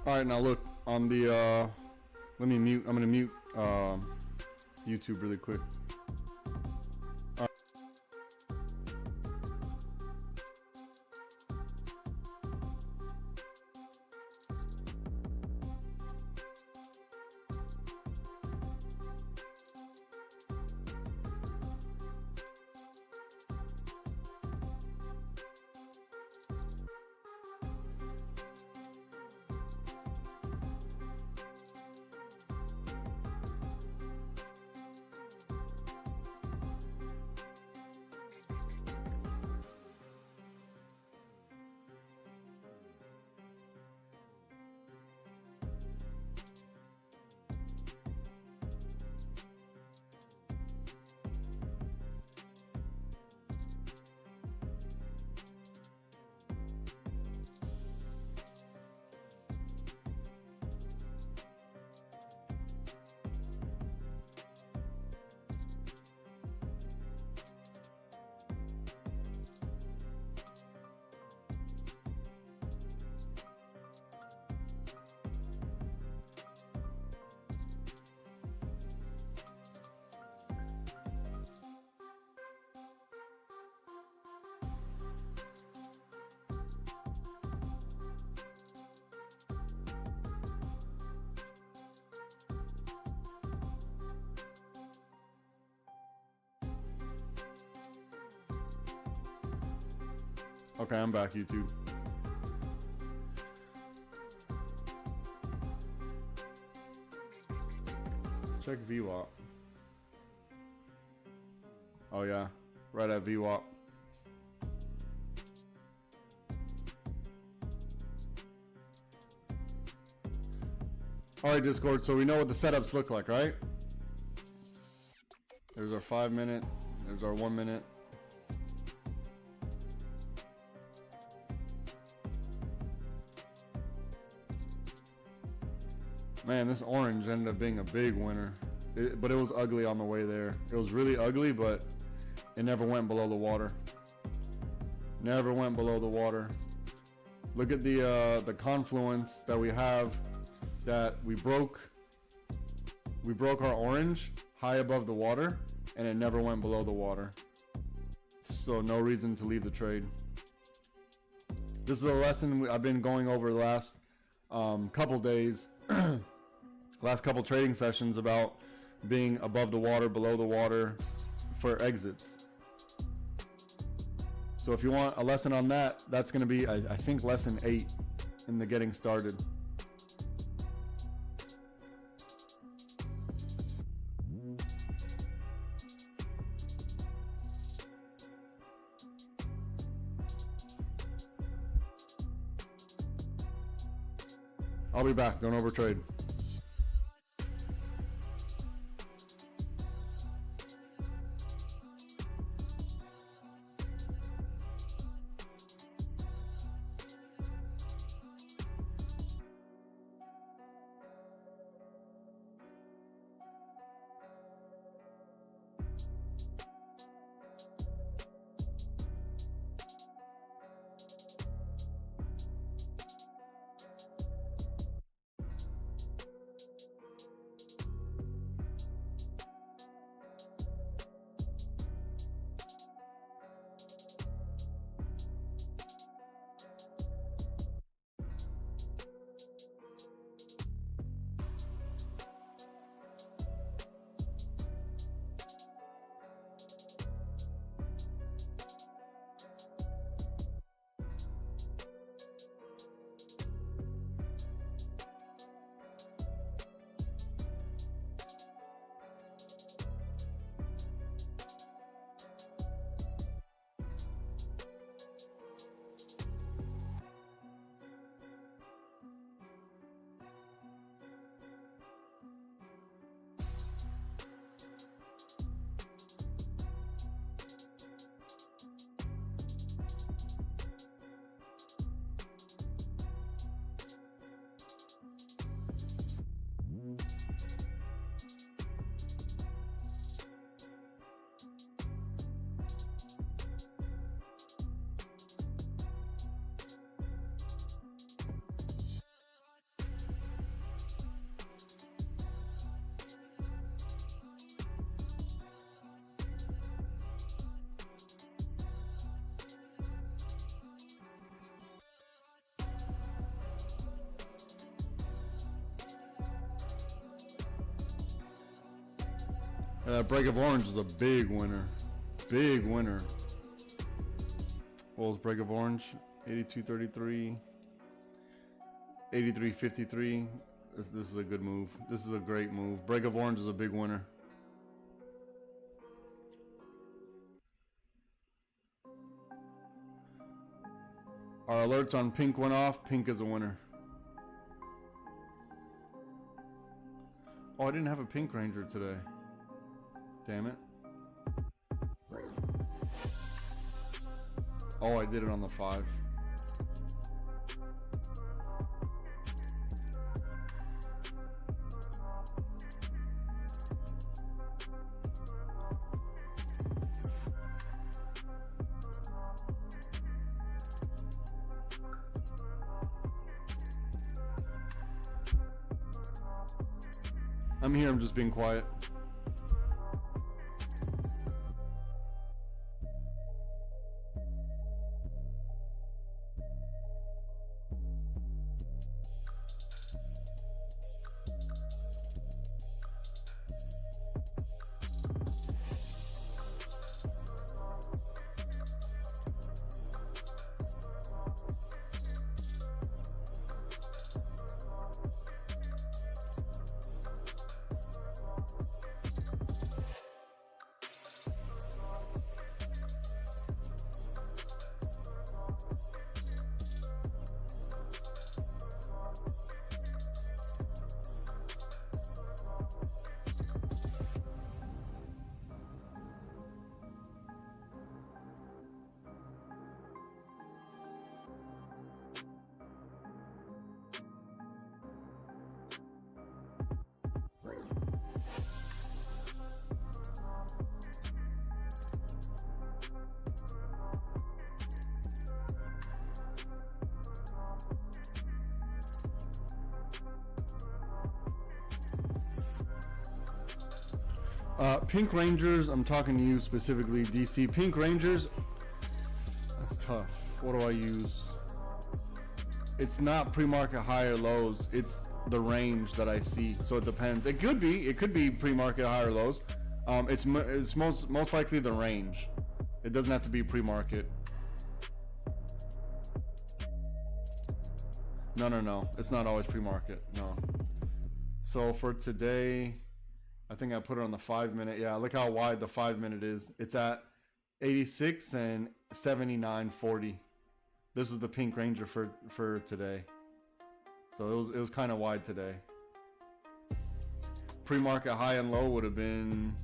All right, now look on the let me mute. I'm gonna mute YouTube really quick. Okay, I'm back, YouTube. Let's check VWAP. Oh yeah, right at VWAP. All right, Discord, so we know what the setups look like, right? There's our 5 minute, there's our 1 minute. Man, this orange ended up being a big winner, but it was ugly on the way there. It was really ugly, but it never went below the water. Never went below the water. Look at the confluence that we have, that we broke our orange high above the water, and it never went below the water. So no reason to leave the trade. This is a lesson I've been going over the last couple days. Last couple trading sessions about being above the water, below the water for exits. So if you want a lesson on that, that's going to be, I think, lesson 8 in the getting started. I'll be back. Don't overtrade. That break of orange was a big winner. Big winner. What was break of orange? 82.33. 83.53. This is a good move. This is a great move. Break of orange is a big winner. Our alerts on pink went off. Pink is a winner. Oh, I didn't have a pink ranger today. Damn it. Oh, I did it on the 5. I'm here, I'm just being quiet. Pink Rangers, I'm talking to you specifically, DC. Pink Rangers, that's tough. What do I use? It's not pre-market high or lows. It's the range that I see. So it depends. It could be pre-market high or lows. It's most likely the range. It doesn't have to be pre-market. No. It's not always pre-market. No. So for today, I think I put it on the 5 minute. Yeah, look how wide the 5 minute is. It's at 86 and 79.40. This is the Pink Ranger for today. So it was kind of wide today. Pre-market high and low would have been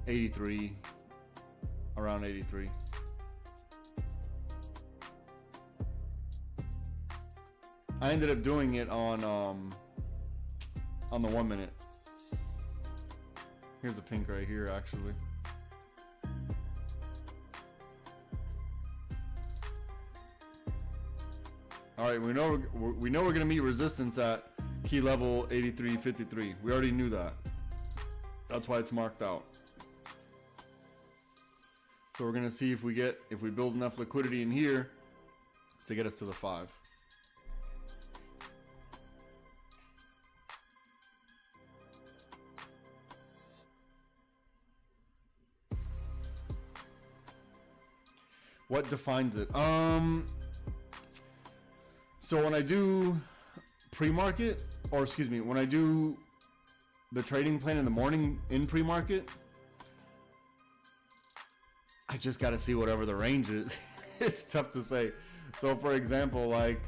83, around 83. I ended up doing it on the 1 minute. Here's the pink right here, actually. All right, we know we're gonna meet resistance at key level 83.53. We already knew that. That's why it's marked out. So we're gonna see if we build enough liquidity in here to get us to the 5. What defines it? So when I do pre-market, or excuse me, when I do the trading plan in the morning in pre-market, I just got to see whatever the range is. It's tough to say. So for example, like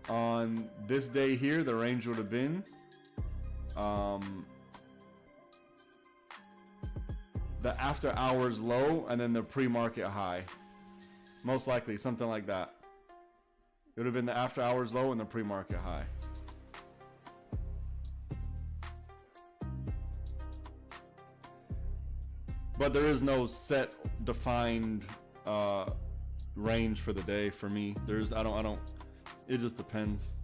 on this day here, the range would have been the after hours low and then the pre-market high. Most likely something like that. It would have been the after hours low and the pre-market high. But there is no set defined range for the day for me. I don't it just depends.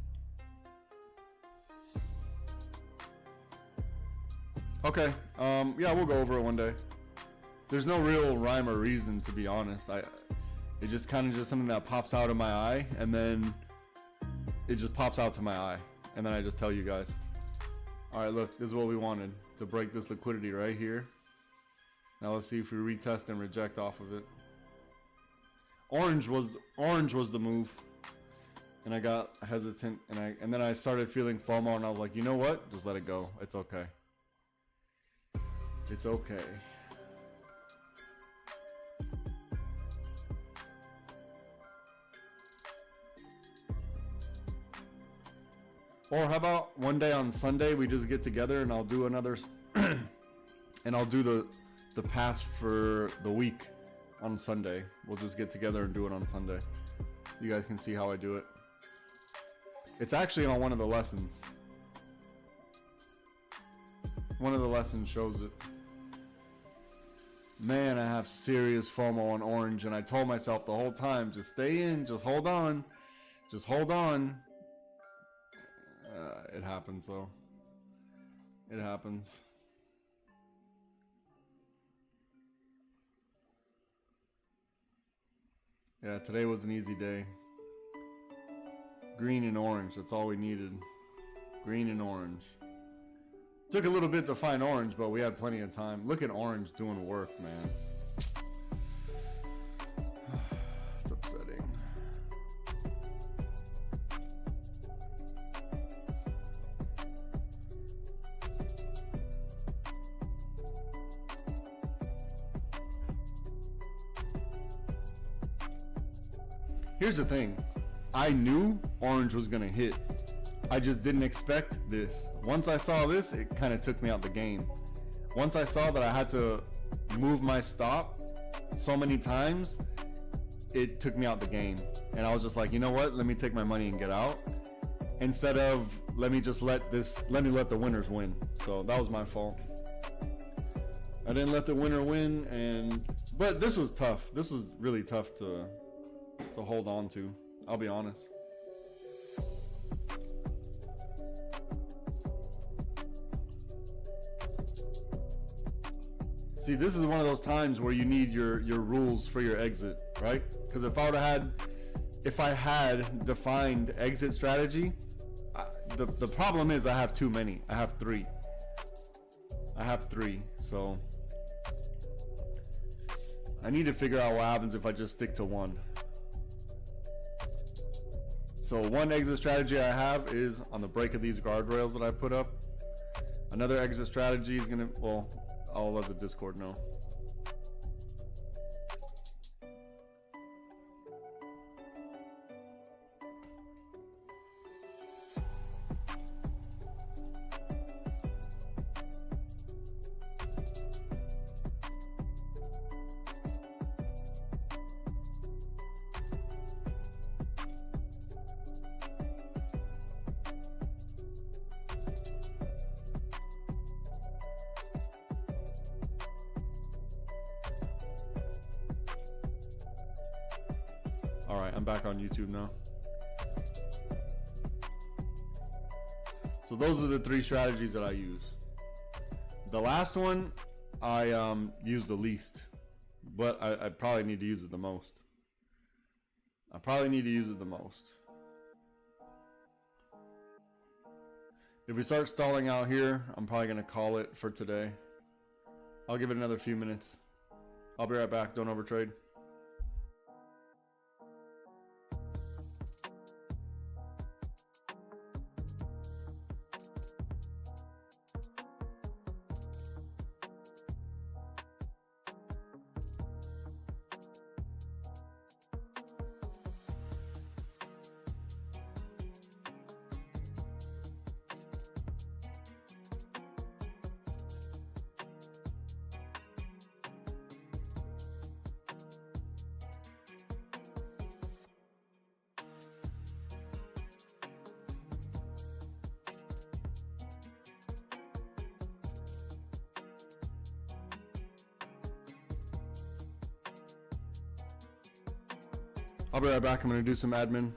Okay. Yeah, we'll go over it one day. There's no real rhyme or reason, to be honest. It just kind of just something that pops out of my eye, and then it just pops out to my eye, and then I just tell you guys. All right, look, this is what we wanted, to break this liquidity right here. Now let's see if we retest and reject off of it. Orange was the move, and I got hesitant, and then I started feeling FOMO, and I was like, you know what? Just let it go. It's okay. It's okay. Or how about one day on Sunday we just get together and I'll do another and I'll do the pass for the week on Sunday. We'll just get together and do it on Sunday. You guys can see how I do it. It's actually on one of the lessons. One of the lessons shows it. Man, I have serious FOMO on orange, and I told myself the whole time, just stay in, just hold on. Just hold on. It happens though. It happens. Yeah, today was an easy day. Green and orange, that's all we needed. Green and orange. Took a little bit to find orange, but we had plenty of time. Look at orange doing work, man. It's upsetting. Here's the thing. I knew orange was gonna hit. I just didn't expect this. Once I saw this, it kind of took me out the game. Once I saw that I had to move my stop so many times, it took me out the game. And I was just like, you know what? Let me take my money and get out. Instead of let me let the winners win. So that was my fault. I didn't let the winner win, but this was tough. This was really tough to hold on to. I'll be honest. See, this is one of those times where you need your rules for your exit, right? Because if I had defined exit strategy, the problem is I have too many. I have three, so I need to figure out what happens if I just stick to one. So one exit strategy I have is on the break of these guardrails that I put up. Another exit strategy is gonna, well, I'll let the Discord know. All right, I'm back on YouTube now. So those are the three strategies that I use. The last one, I use the least, but I probably need to use it the most. If we start stalling out here, I'm probably gonna call it for today. I'll give it another few minutes. I'll be right back, don't overtrade. I'll be right back. I'm going to do some admin.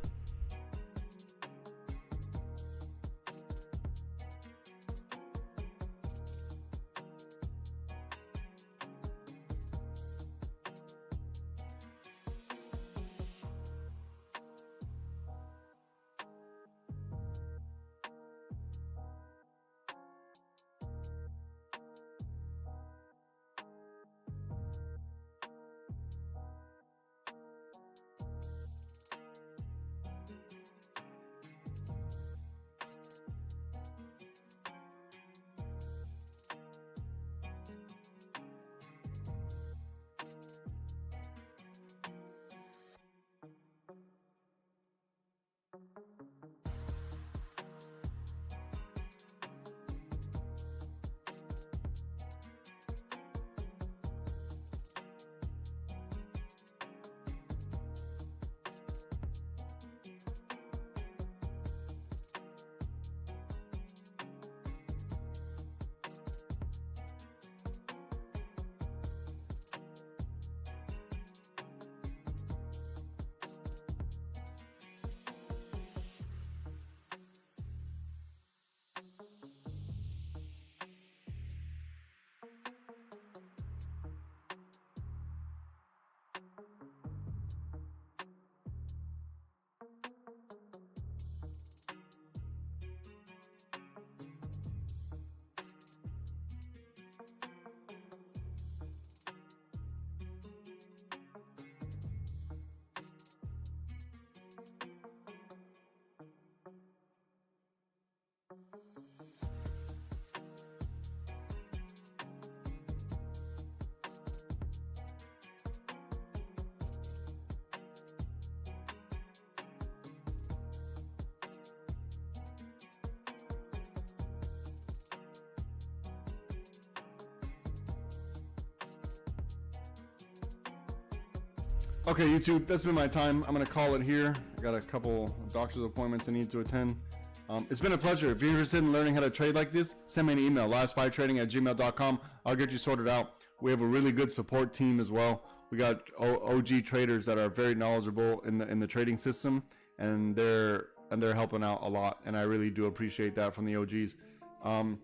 Okay, YouTube, that's been my time. I'm going to call it here. I got a couple doctor's appointments I need to attend. It's been a pleasure. If you're interested in learning how to trade like this, send me an email, LiveSPYTrading@gmail.com. I'll get you sorted out. We have a really good support team as well. We got OG traders that are very knowledgeable in the trading system, and they're helping out a lot, and I really do appreciate that from the OGs. I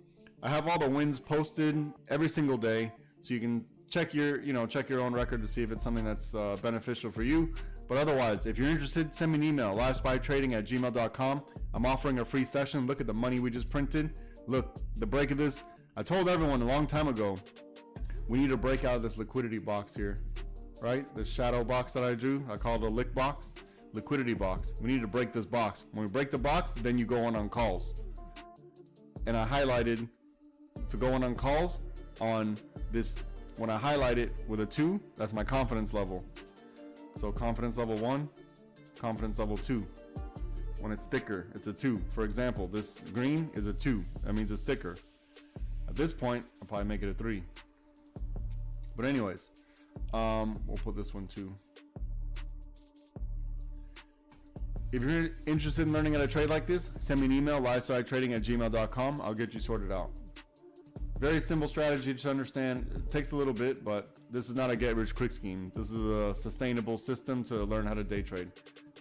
have all the wins posted every single day, so you can check your own record to see if it's something that's beneficial for you. But otherwise, if you're interested, send me an email, LiveSPYTrading@gmail.com. I'm offering a free session. Look at the money we just printed. Look, the break of this. I told everyone a long time ago, we need to break out of this liquidity box here, right? This shadow box that I drew, I call it a lick box, liquidity box. We need to break this box. When we break the box, then you go on calls. And I highlighted to go on calls on this. When I highlight it with a 2, that's my confidence level. So confidence level 1, confidence level 2. When it's thicker, it's a 2. For example, this green is a 2. That means it's thicker. At this point, I'll probably make it a 3. But anyways, we'll put this one 2. If you're interested in learning how to trade like this, send me an email, LiveSPYTrading@gmail.com. I'll get you sorted out. Very simple strategy to understand. It takes a little bit, but this is not a get-rich-quick scheme. This is a sustainable system to learn how to day trade.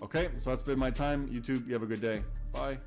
Okay, so that's been my time. YouTube, you have a good day. Bye.